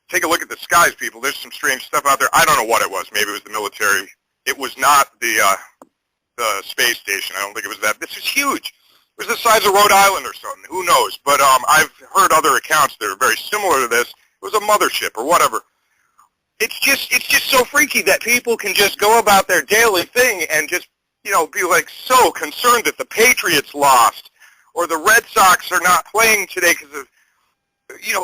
Take a look at the skies, people. There's some strange stuff out there. I don't know what it was. Maybe it was the military. It was not the space station. I don't think it was that. This is huge. It was the size of Rhode Island or something. Who knows? But I've heard other accounts that are very similar to this. It was a mothership or whatever. It's just so freaky that people can just go about their daily thing and just, be like so concerned that the Patriots lost or the Red Sox are not playing today because of,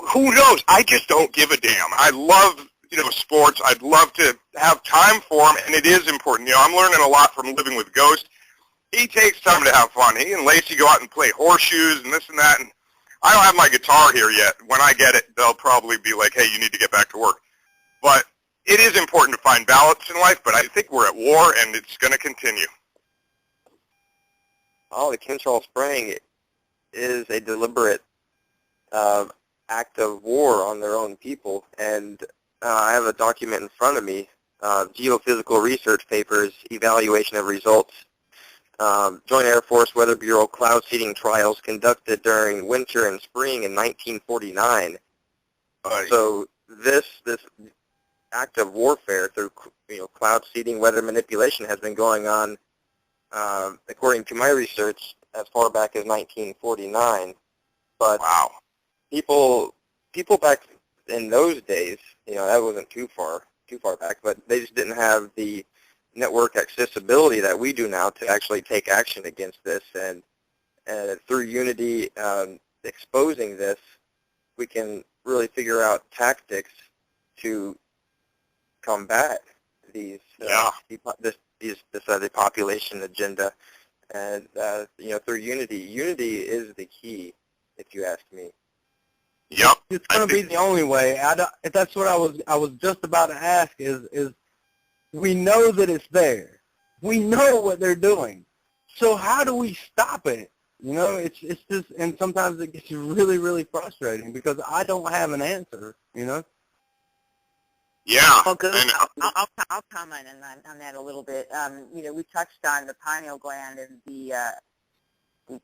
who knows? I just don't give a damn. I love, sports. I'd love to have time for them, and it is important. I'm learning a lot from living with Ghost. He takes time to have fun. He and Lacey go out and play horseshoes and this and that, and I don't have my guitar here yet. When I get it, they'll probably be like, hey, you need to get back to work. But it is important to find balance in life, but I think we're at war, and it's going to continue. Oh, the chemtrail spraying is a deliberate act of war on their own people, and I have a document in front of me, Geophysical Research Papers, Evaluation of Results, Joint Air Force Weather Bureau cloud seeding trials conducted during winter and spring in 1949. So this act of warfare through cloud seeding, weather manipulation has been going on, according to my research, as far back as 1949. But wow. People back in those days, that wasn't too far back, but they just didn't have the network accessibility that we do now to actually take action against this. And through Unity exposing this, we can really figure out tactics to combat the population agenda. And through Unity is the key, if you ask me. Yep. It's going to be the only way. That's what I was just about to ask is we know that it's there. We know what they're doing. So how do we stop it? It's just, and sometimes it gets really, really frustrating because I don't have an answer, Yeah. Well, good. I'll comment on that a little bit. We touched on the pineal gland and the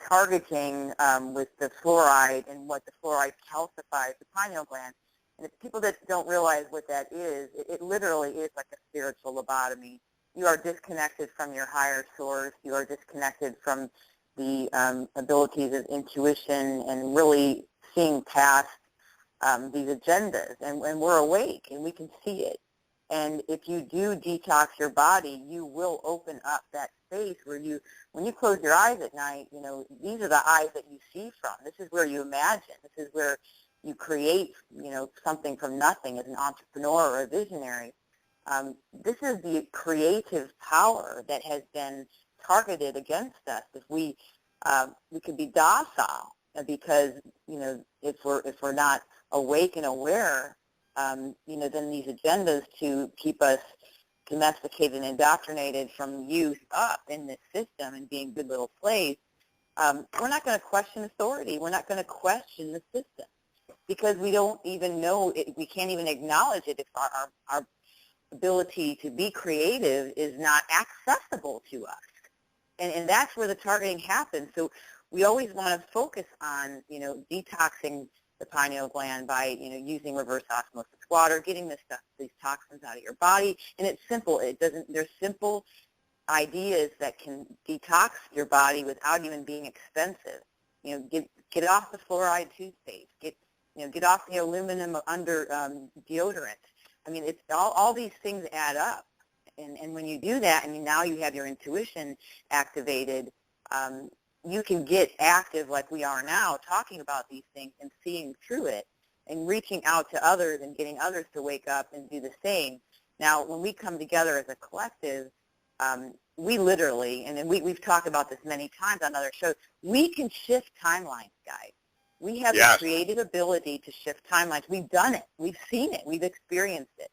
targeting with the fluoride and what the fluoride calcifies the pineal gland. And if people that don't realize what that is, it literally is like a spiritual lobotomy. You are disconnected from your higher source. You are disconnected from the abilities of intuition and really seeing past these agendas. And we're awake and we can see it. And if you do detox your body, you will open up that space where when you close your eyes at night, these are the eyes that you see from. This is where you imagine. This is where you create, something from nothing as an entrepreneur or a visionary. This is the creative power that has been targeted against us. If we could be docile, because if we're not awake and aware, then these agendas to keep us domesticated and indoctrinated from youth up in this system and being good little slaves, we're not going to question authority. We're not going to question the system because we don't even know it. We can't even acknowledge it if our ability to be creative is not accessible to us. And that's where the targeting happens. So we always want to focus on, detoxing the pineal gland by, using reverse osmosis water, getting these toxins out of your body. And it's simple. There's simple ideas that can detox your body without even being expensive. Get off the fluoride toothpaste. Get off the aluminum under deodorant. I mean, it's all these things add up. And when you do that, now you have your intuition activated, you can get active like we are now, talking about these things and seeing through it and reaching out to others and getting others to wake up and do the same. Now, when we come together as a collective, we literally, and we've talked about this many times on other shows, we can shift timelines, guys. We have the creative ability to shift timelines. We've done it. We've seen it. We've experienced it.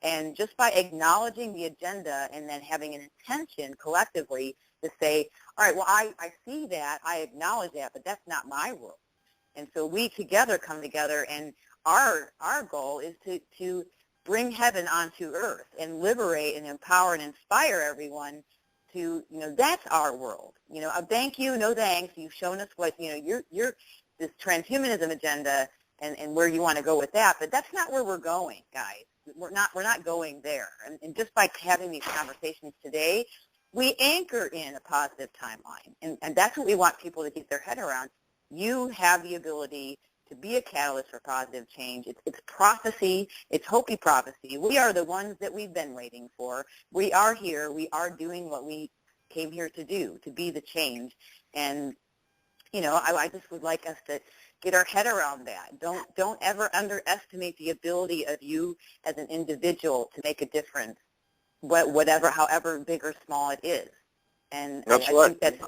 And just by acknowledging the agenda and then having an intention collectively to say, all right, well, I see that, I acknowledge that, but that's not my world. And so we together come together, and our goal is to bring heaven onto earth and liberate and empower and inspire everyone to, that's our world. Thank you, no thanks. You've shown us what, you're this transhumanism agenda and where you want to go with that, but that's not where we're going, guys. We're not going there. And just by having these conversations today, we anchor in a positive timeline. And that's what we want people to get their head around. You have the ability to be a catalyst for positive change. It's prophecy. It's Hopi prophecy. We are the ones that we've been waiting for. We are here. We are doing what we came here to do, to be the change. And, I just would like us to get our head around that. Don't ever underestimate the ability of you as an individual to make a difference, whatever, however big or small it is. And that's I right. think that's,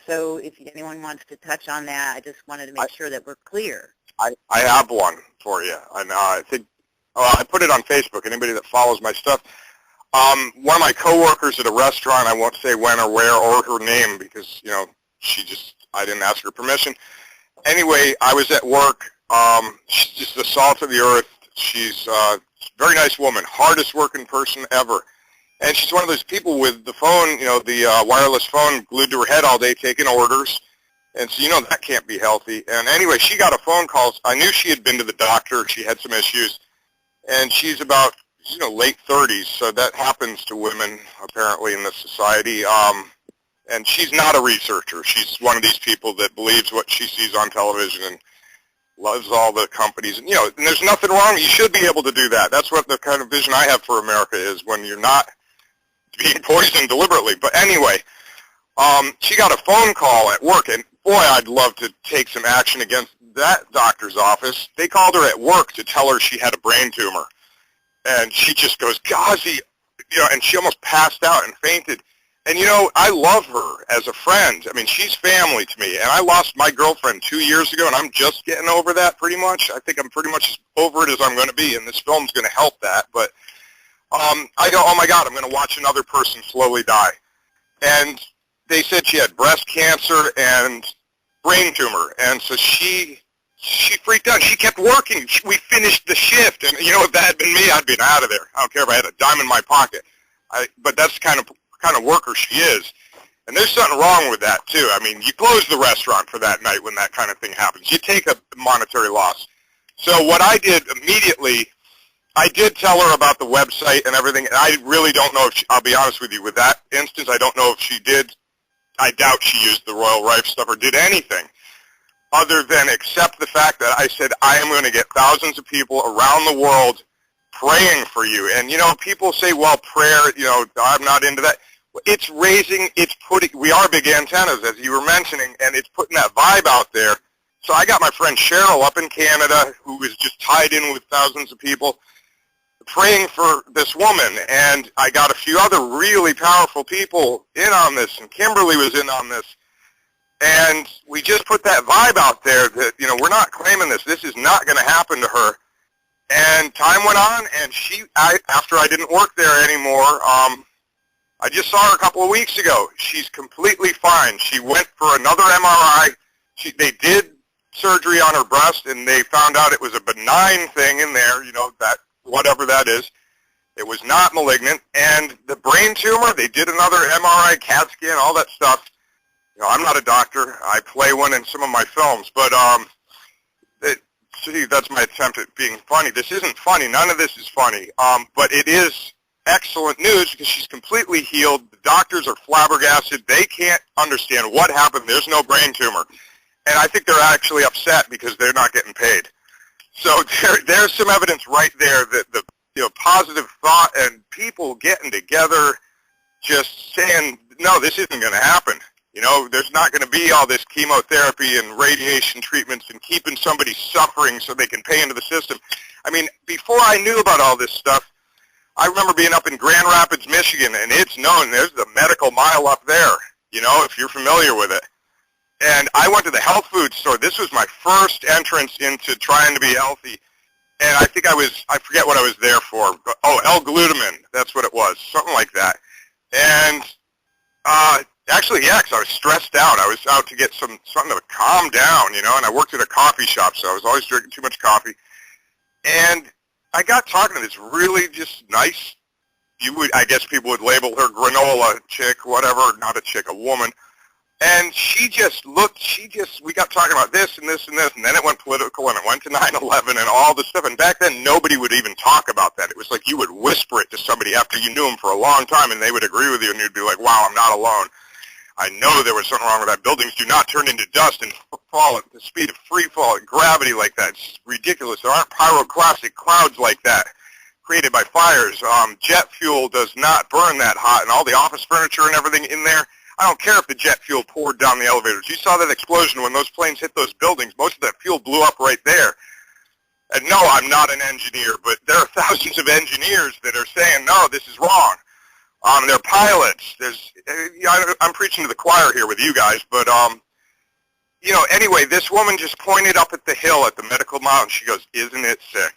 so if anyone wants to touch on that, I just wanted to make sure that we're clear. I have one for you. And I think I put it on Facebook. Anybody that follows my stuff. One of my coworkers at a restaurant, I won't say when or where or her name because, I didn't ask her permission. Anyway, I was at work. She's just the salt of the earth. She's a very nice woman, hardest working person ever. And she's one of those people with the phone, the wireless phone glued to her head all day taking orders. And so, that can't be healthy. And anyway, she got a phone call. I knew she had been to the doctor. She had some issues. And she's about, late 30s. So that happens to women, apparently, in this society. And she's not a researcher. She's one of these people that believes what she sees on television and loves all the companies. And, and there's nothing wrong. You should be able to do that. That's what the kind of vision I have for America is, when you're not being poisoned deliberately. But anyway, she got a phone call at work, and boy, I'd love to take some action against that doctor's office. They called her at work to tell her she had a brain tumor. And she just goes, Gozzi, and she almost passed out and fainted. And, I love her as a friend. I mean, she's family to me. And I lost my girlfriend 2 years ago, and I'm just getting over that pretty much. I think I'm pretty much as over it as I'm going to be, and this film's going to help that. But I go, oh, my God, I'm going to watch another person slowly die. And they said she had breast cancer and brain tumor. And so she freaked out. She kept working. We finished the shift. And, if that had been me, I'd been out of there. I don't care if I had a dime in my pocket. But that's kind of worker she is. And there's something wrong with that, too. I mean, you close the restaurant for that night when that kind of thing happens. You take a monetary loss. So what I did immediately, I did tell her about the website and everything, and I really don't know if she, I'll be honest with you, with that instance, I don't know if she did. I doubt she used the Royal Rife stuff or did anything other than accept the fact that I said, I am going to get thousands of people around the world praying for you. And, people say, well, prayer, I'm not into that. It's raising, it's putting, we are big antennas, as you were mentioning, and it's putting that vibe out there. So I got my friend Cheryl up in Canada, who is just tied in with thousands of people, praying for this woman, and I got a few other really powerful people in on this, and Kimberlee was in on this, and we just put that vibe out there that, we're not claiming this. This is not going to happen to her. And time went on, and after I didn't work there anymore, I just saw her a couple of weeks ago. She's completely fine. She went for another MRI. They did surgery on her breast, and they found out it was a benign thing in there, that whatever that is. It was not malignant. And the brain tumor, they did another MRI, CAT scan, all that stuff. I'm not a doctor. I play one in some of my films, but see, that's my attempt at being funny. This isn't funny. None of this is funny, but it is excellent news because she's completely healed. The doctors are flabbergasted. They can't understand what happened. There's no brain tumor. And I think they're actually upset because they're not getting paid. So there's some evidence right there that the positive thought and people getting together just saying, no, this isn't going to happen. There's not going to be all this chemotherapy and radiation treatments and keeping somebody suffering so they can pay into the system. I mean, before I knew about all this stuff, I remember being up in Grand Rapids, Michigan, and it's known there's the medical mile up there, if you're familiar with it. And I went to the health food store. This was my first entrance into trying to be healthy. And I think I forget what I was there for. Oh, L-glutamine, that's what it was, something like that. And actually, yeah, because I was stressed out. I was out to get something to calm down, and I worked at a coffee shop, so I was always drinking too much coffee. And I got talking to this really just nice, I guess people would label her granola chick, whatever, not a chick, a woman. And we got talking about this and this and this, and then it went political, and it went to 9/11 and all this stuff. And back then, nobody would even talk about that. It was like you would whisper it to somebody after you knew them for a long time, and they would agree with you, and you'd be like, wow, I'm not alone. I know there was something wrong with that. Buildings do not turn into dust and fall at the speed of free fall at gravity like that. It's ridiculous. There aren't pyroclastic clouds like that created by fires. Jet fuel does not burn that hot, and all the office furniture and everything in there, I don't care if the jet fuel poured down the elevators. You saw that explosion when those planes hit those buildings. Most of that fuel blew up right there. And no, I'm not an engineer, but there are thousands of engineers that are saying, no, this is wrong. They're pilots. I'm preaching to the choir here with you guys, but, anyway, this woman just pointed up at the hill at the medical mountain. She goes, isn't it sick?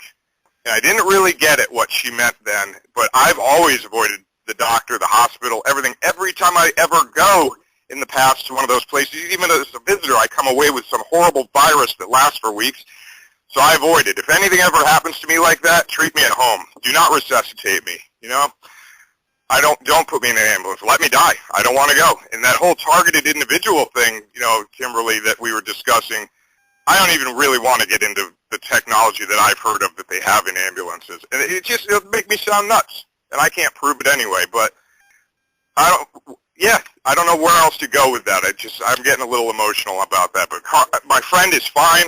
And I didn't really get it, what she meant then, but I've always avoided the doctor, the hospital, everything. Every time I ever go in the past to one of those places, even as a visitor, I come away with some horrible virus that lasts for weeks. So I avoid it. If anything ever happens to me like that, treat me at home. Do not resuscitate me, Don't put me in an ambulance. Let me die. I don't want to go. And that whole targeted individual thing, Kimberlee, that we were discussing, I don't even really want to get into the technology that I've heard of that they have in ambulances. And it'll make me sound nuts. And I can't prove it anyway, but I don't know where else to go with that. I'm getting a little emotional about that. But my friend is fine,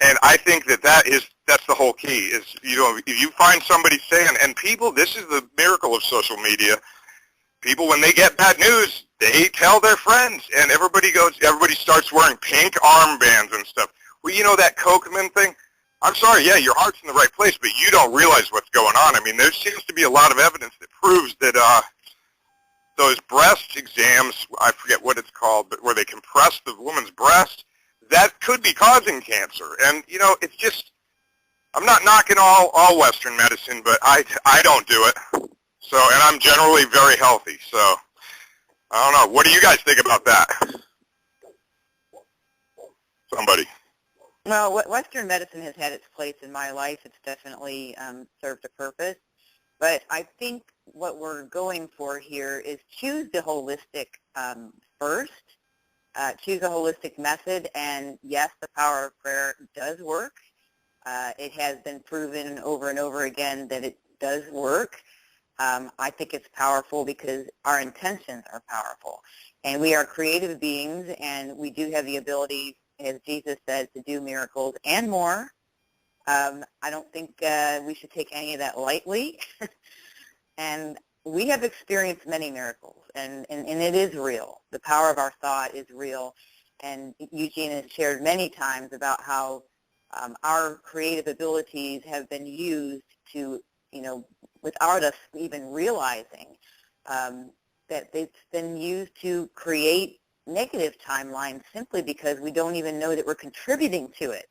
and I think that's the whole key is, if you find somebody saying, and people, this is the miracle of social media, people, when they get bad news, they tell their friends, and everybody starts wearing pink armbands and stuff. Well, that Kochman thing, I'm sorry, yeah, your heart's in the right place, but you don't realize what's going on. I mean, there seems to be a lot of evidence that proves that those breast exams, I forget what it's called, but where they compress the woman's breast, that could be causing cancer. And, it's just, I'm not knocking all Western medicine, but I don't do it. So, and I'm generally very healthy. So, I don't know. What do you guys think about that? Somebody. Well, Western medicine has had its place in my life. It's definitely served a purpose. But I think what we're going for here is choose the holistic first. Choose a holistic method. And yes, the power of prayer does work. It has been proven over and over again that it does work. I think it's powerful because our intentions are powerful. And we are creative beings, and we do have the ability, as Jesus said, to do miracles and more. I don't think we should take any of that lightly. And we have experienced many miracles, and it is real. The power of our thought is real. And Eugene has shared many times about how our creative abilities have been used to, without us even realizing, that it's been used to create negative timelines simply because we don't even know that we're contributing to it.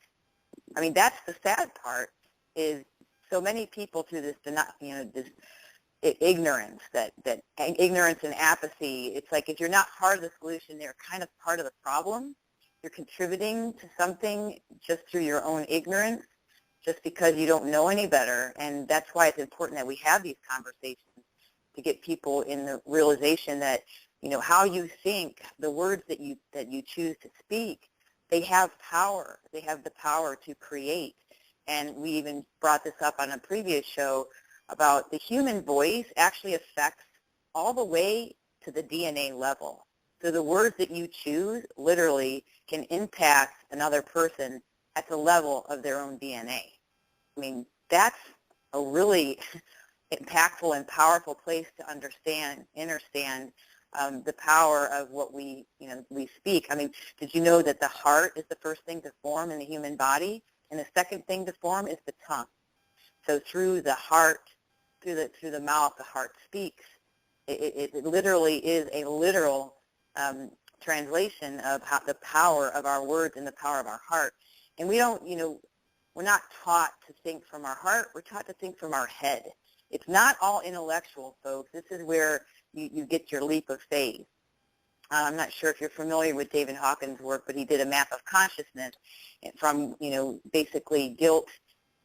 I mean, that's the sad part, is so many people through this, this ignorance, that ignorance and apathy. It's like if you're not part of the solution, you're kind of part of the problem. You're contributing to something just through your own ignorance, just because you don't know any better. And that's why it's important that we have these conversations, to get people in the realization that, how you think, the words that you choose to speak, they have power. They have the power to create. And we even brought this up on a previous show about the human voice actually affects all the way to the DNA level. So the words that you choose literally can impact another person at the level of their own DNA. I mean, that's a really impactful and powerful place to understand the power of what we speak. I mean, did you know that the heart is the first thing to form in the human body, and the second thing to form is the tongue? So through the heart, through the mouth, the heart speaks. It literally is a literal translation of how the power of our words and the power of our heart. And we don't, we're not taught to think from our heart. We're taught to think from our head. It's not all intellectual, folks. This is where you get your leap of faith. I'm not sure if you're familiar with David Hawkins' work, but he did a map of consciousness from, basically guilt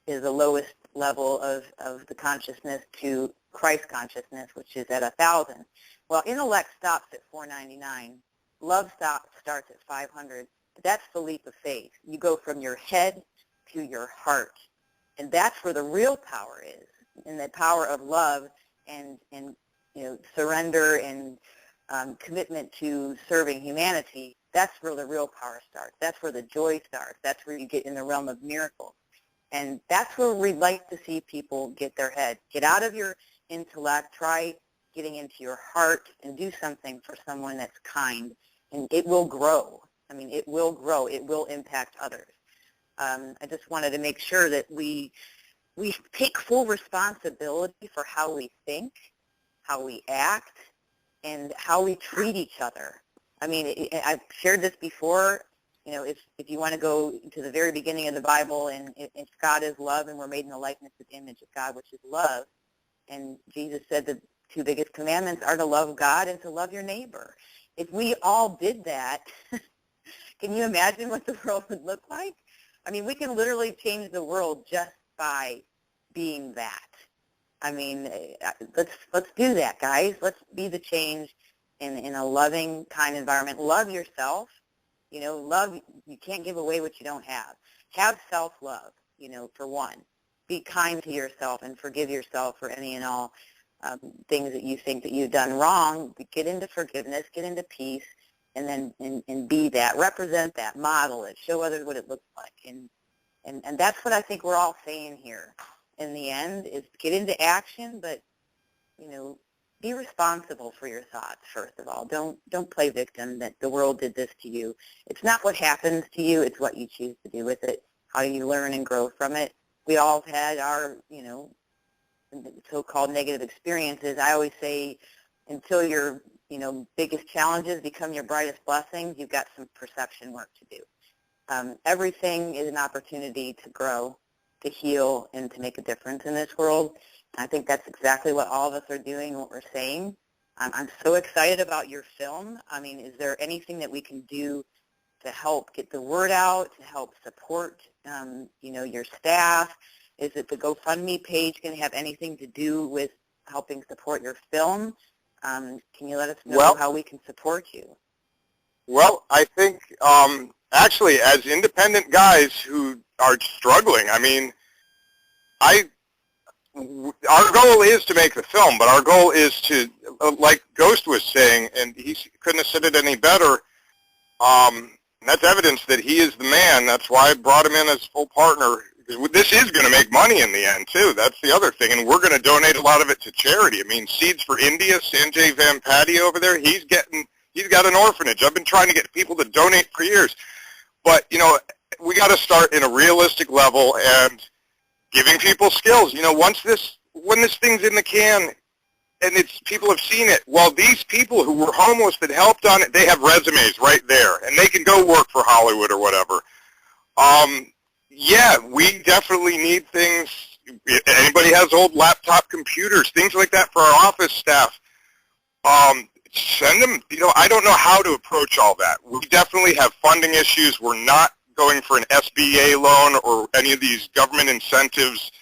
is the lowest level of the consciousness to Christ consciousness, which is at 1,000. Well, intellect stops at 499. Love starts at 500. That's the leap of faith. You go from your head to your heart. And that's where the real power is, and the power of love and surrender and commitment to serving humanity. That's where the real power starts. That's where the joy starts. That's where you get in the realm of miracles. And that's where we'd like to see people get their head. Get out of your intellect. Try getting into your heart and do something for someone that's kind. And it will grow. I mean, it will grow. It will impact others. I just wanted to make sure that we take full responsibility for how we think, how we act, and how we treat each other. I mean, I've shared this before. If you want to go to the very beginning of the Bible, and if God is love, and we're made in the likeness and image of God, which is love, and Jesus said the two biggest commandments are to love God and to love your neighbor. If we all did that, can you imagine what the world would look like? I mean, we can literally change the world just by being that. I mean, let's do that, guys. Let's be the change in a loving, kind environment. Love yourself. Love, you can't give away what you don't have. Have self-love, for one. Be kind to yourself and forgive yourself for any and all things that you think that you've done wrong. Get into forgiveness, get into peace, and then and be that. Represent that. Model it. Show others what it looks like. And that's what I think we're all saying here. In the end, is get into action, but, be responsible for your thoughts, first of all. Don't play victim that the world did this to you. It's not what happens to you. It's what you choose to do with it. How you learn and grow from it. We all have had our, so-called negative experiences. I always say until your, biggest challenges become your brightest blessings, you've got some perception work to do. Everything is an opportunity to grow, to heal, and to make a difference in this world. I think that's exactly what all of us are doing, what we're saying. I'm so excited about your film. I mean, is there anything that we can do to help get the word out, to help support, your staff? Is it the GoFundMe page going to have anything to do with helping support your film? Can you let us know how we can support you? Well, I think actually as independent guys who are struggling. I mean, our goal is to make the film, but our goal is to, like Ghost was saying, and he couldn't have said it any better, that's evidence that he is the man. That's why I brought him in as full partner. This is going to make money in the end, too. That's the other thing, and we're going to donate a lot of it to charity. I mean, Seeds for India, Sanjay Vampati over there, he's got an orphanage. I've been trying to get people to donate for years. But, you know, we got to start in a realistic level and giving people skills. You know, when this thing's in the can and people have seen it, well, these people who were homeless that helped on it, they have resumes right there, and they can go work for Hollywood or whatever. Yeah, we definitely need things. If anybody has old laptop computers, things like that for our office staff, send them. You know, I don't know how to approach all that. We definitely have funding issues. We're not going for an SBA loan or any of these government incentives.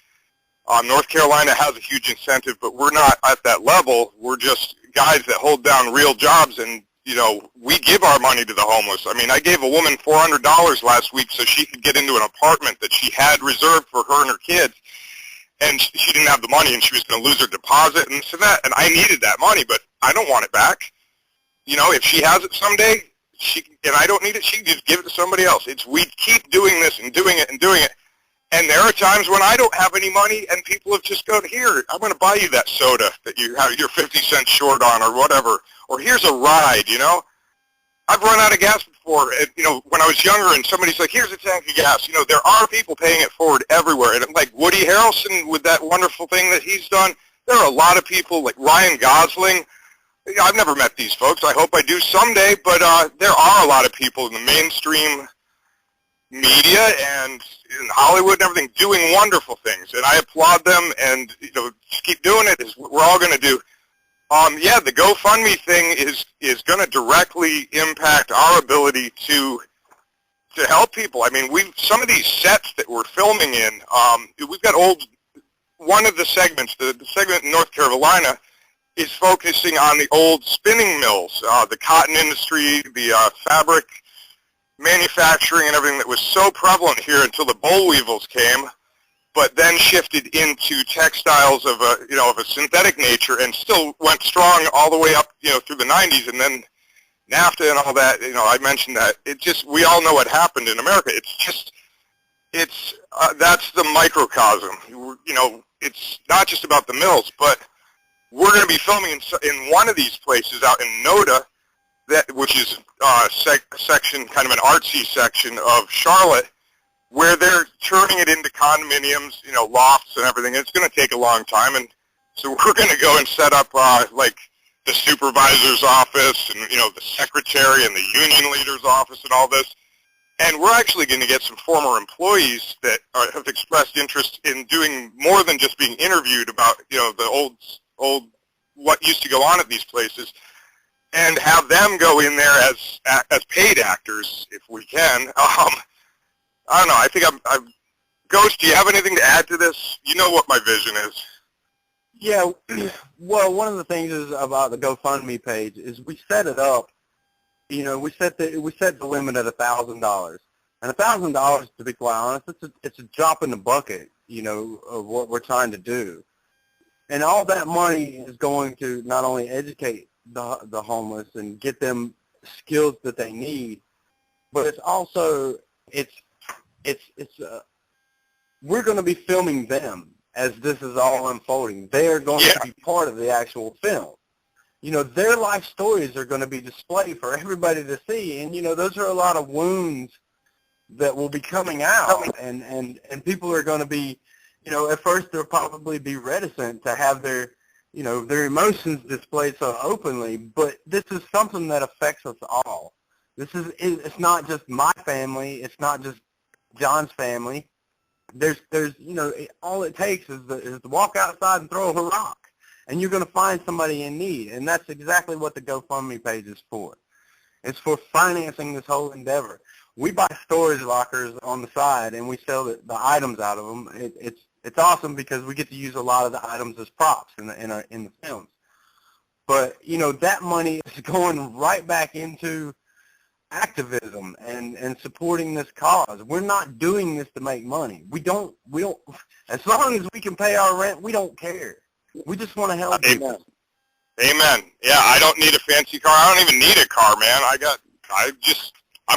North Carolina has a huge incentive, but we're not at that level. We're just guys that hold down real jobs, and, you know, we give our money to the homeless. I mean, I gave a woman $400 last week so she could get into an apartment that she had reserved for her and her kids, and she didn't have the money, and she was going to lose her deposit and this and that, and I needed that money, but I don't want it back. You know, if she has it someday, and I don't need it, she can just give it to somebody else. We keep doing this and doing it and doing it. And there are times when I don't have any money, and people have just gone, here, I'm going to buy you that soda that you're 50 cents short on or whatever. Or here's a ride, you know. I've run out of gas before, you know, when I was younger, and somebody's like, here's a tank of gas. You know, there are people paying it forward everywhere. And like Woody Harrelson with that wonderful thing that he's done, there are a lot of people like Ryan Gosling. I've never met these folks. I hope I do someday, but there are a lot of people in the mainstream media and in Hollywood and everything doing wonderful things, and I applaud them, and, you know, just keep doing it is what we're all going to do. Yeah, the GoFundMe thing is going to directly impact our ability to help people. I mean, some of these sets that we're filming in, we've got one of the segments, the segment in North Carolina, is focusing on the old spinning mills, the cotton industry, the fabric manufacturing and everything that was so prevalent here until the boll weevils came, but then shifted into textiles of a synthetic nature and still went strong all the way up, you know, through the 90s, and then NAFTA and all that. You know, I mentioned that. We all know what happened in America. That's the microcosm. You know, it's not just about the mills, but we're going to be filming in one of these places out in Noda, which is a section, kind of an artsy section of Charlotte, where they're turning it into condominiums, you know, lofts and everything. It's going to take a long time, and so we're going to go and set up like the supervisor's office and, you know, the secretary and the union leader's office and all this. And we're actually going to get some former employees that have expressed interest in doing more than just being interviewed about, you know, the old what used to go on at these places, and have them go in there as paid actors if we can. I don't know. I think I'm Ghost, do you have anything to add to this? You know what my vision is. Yeah, well, one of the things is about the GoFundMe page is we set it up. You know, we set the limit at $1,000, and $1,000, to be quite honest, it's a drop in the bucket, you know, of what we're trying to do. And all that money is going to not only educate the homeless and get them skills that they need, but it's also we're going to be filming them as this is all unfolding. They are going to be part of the actual film. You know, their life stories are going to be displayed for everybody to see, and, you know, those are a lot of wounds that will be coming out, and people are going to be, you know, at first they'll probably be reticent to have their, you know, their emotions displayed so openly, but this is something that affects us all. It's not just my family, it's not just John's family. There's you know, all it takes is to walk outside and throw a rock, and you're going to find somebody in need, and that's exactly what the GoFundMe page is for. It's for financing this whole endeavor. We buy storage lockers on the side, and we sell the items out of them. It's awesome because we get to use a lot of the items as props in the films. But, you know, that money is going right back into activism and and supporting this cause. We're not doing this to make money. We don't, as long as we can pay our rent, we don't care. We just want to help people. Amen. Yeah, I don't need a fancy car. I don't even need a car, man. I'm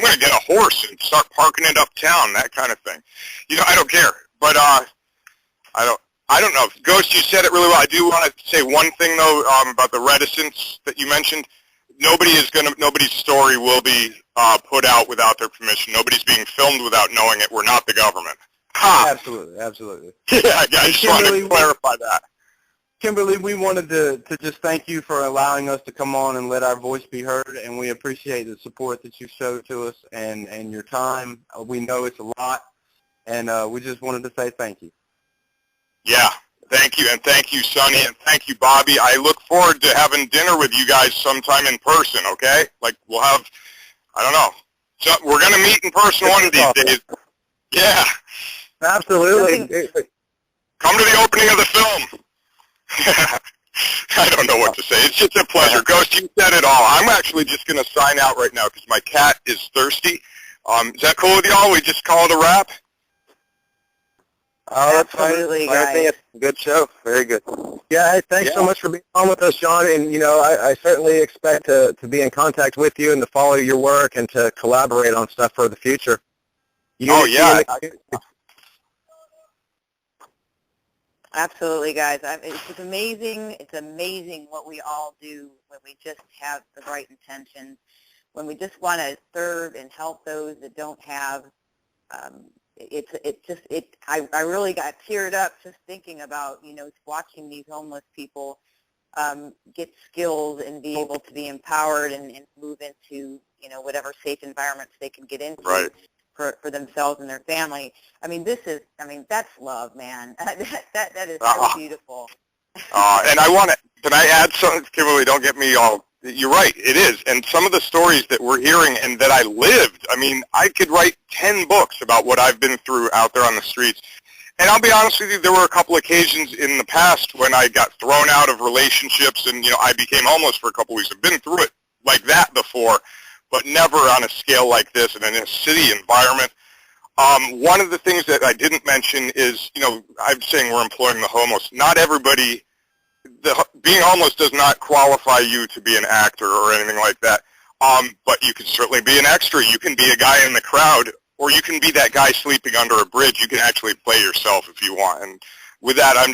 going to get a horse and start parking it uptown, that kind of thing. You know, I don't care. But I don't know. Ghost, you said it really well. I do want to say one thing, though, about the reticence that you mentioned. Nobody's story will be put out without their permission. Nobody's being filmed without knowing it. We're not the government. Ha! Absolutely, absolutely. Yeah, I just wanted to clarify that. Kimberlee, we wanted to just thank you for allowing us to come on and let our voice be heard, and we appreciate the support that you showed to us and your time. We know it's a lot, and we just wanted to say thank you. Yeah, thank you, and thank you, Sonny, and thank you, Bobby. I look forward to having dinner with you guys sometime in person, okay? Like, we'll have, I don't know, so we're going to meet in person one of these days. Yeah. Absolutely. Come to the opening of the film. I don't know what to say. It's just a pleasure. Ghost, you said it all. I'm actually just going to sign out right now because my cat is thirsty. Is that cool with y'all? We just call it a wrap? Oh, that's Absolutely, fine. I think it's a good show. Very good. Yeah, hey, thanks so much for being on with us, John. And, you know, I certainly expect to be in contact with you and to follow your work and to collaborate on stuff for the future. Absolutely, guys. It's amazing. It's amazing what we all do when we just have the right intentions, when we just want to serve and help those that don't have. I really got teared up just thinking about, you know, watching these homeless people get skills and be able to be empowered and move into, you know, whatever safe environments they can get into. Right. For themselves and their family. I mean, that's love, man. That is so beautiful. And can I add something, Kimberlee? Don't get me all, you're right, it is. And some of the stories that we're hearing and that I lived, I mean, I could write 10 books about what I've been through out there on the streets. And I'll be honest with you, there were a couple occasions in the past when I got thrown out of relationships and, you know, I became homeless for a couple weeks. I've been through it like that before, but never on a scale like this and in a city environment. One of the things that I didn't mention is, you know, I'm saying we're employing the homeless. Not everybody, being homeless does not qualify you to be an actor or anything like that. But you can certainly be an extra. You can be a guy in the crowd, or you can be that guy sleeping under a bridge. You can actually play yourself if you want. And with that, I'm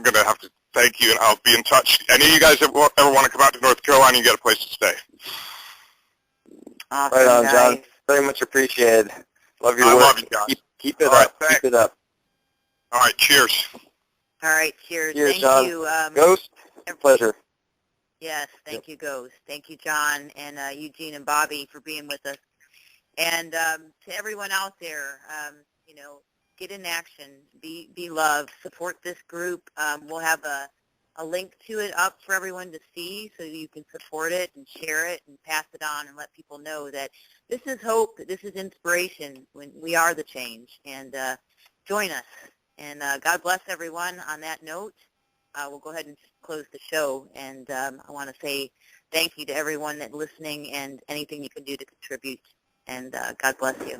gonna have to thank you, and I'll be in touch. Any of you guys that ever want to come out to North Carolina, you got a place to stay. Awesome, right on, guys. John. Very much appreciated. Love your work. Love you guys. Keep it up. Keep it up. All right, cheers. All right, cheers. Cheers, Thank John. you. Ghost, pleasure. Yes, thank you, Ghost. Thank you, John, and Eugene and Bobby for being with us. And to everyone out there, you know, get in action, be love, support this group. We'll have a link to it up for everyone to see so you can support it and share it and pass it on and let people know that this is hope, that this is inspiration, when we are the change. And join us. And God bless everyone on that note. We'll go ahead and close the show. And I want to say thank you to everyone that's listening and anything you can do to contribute. And God bless you.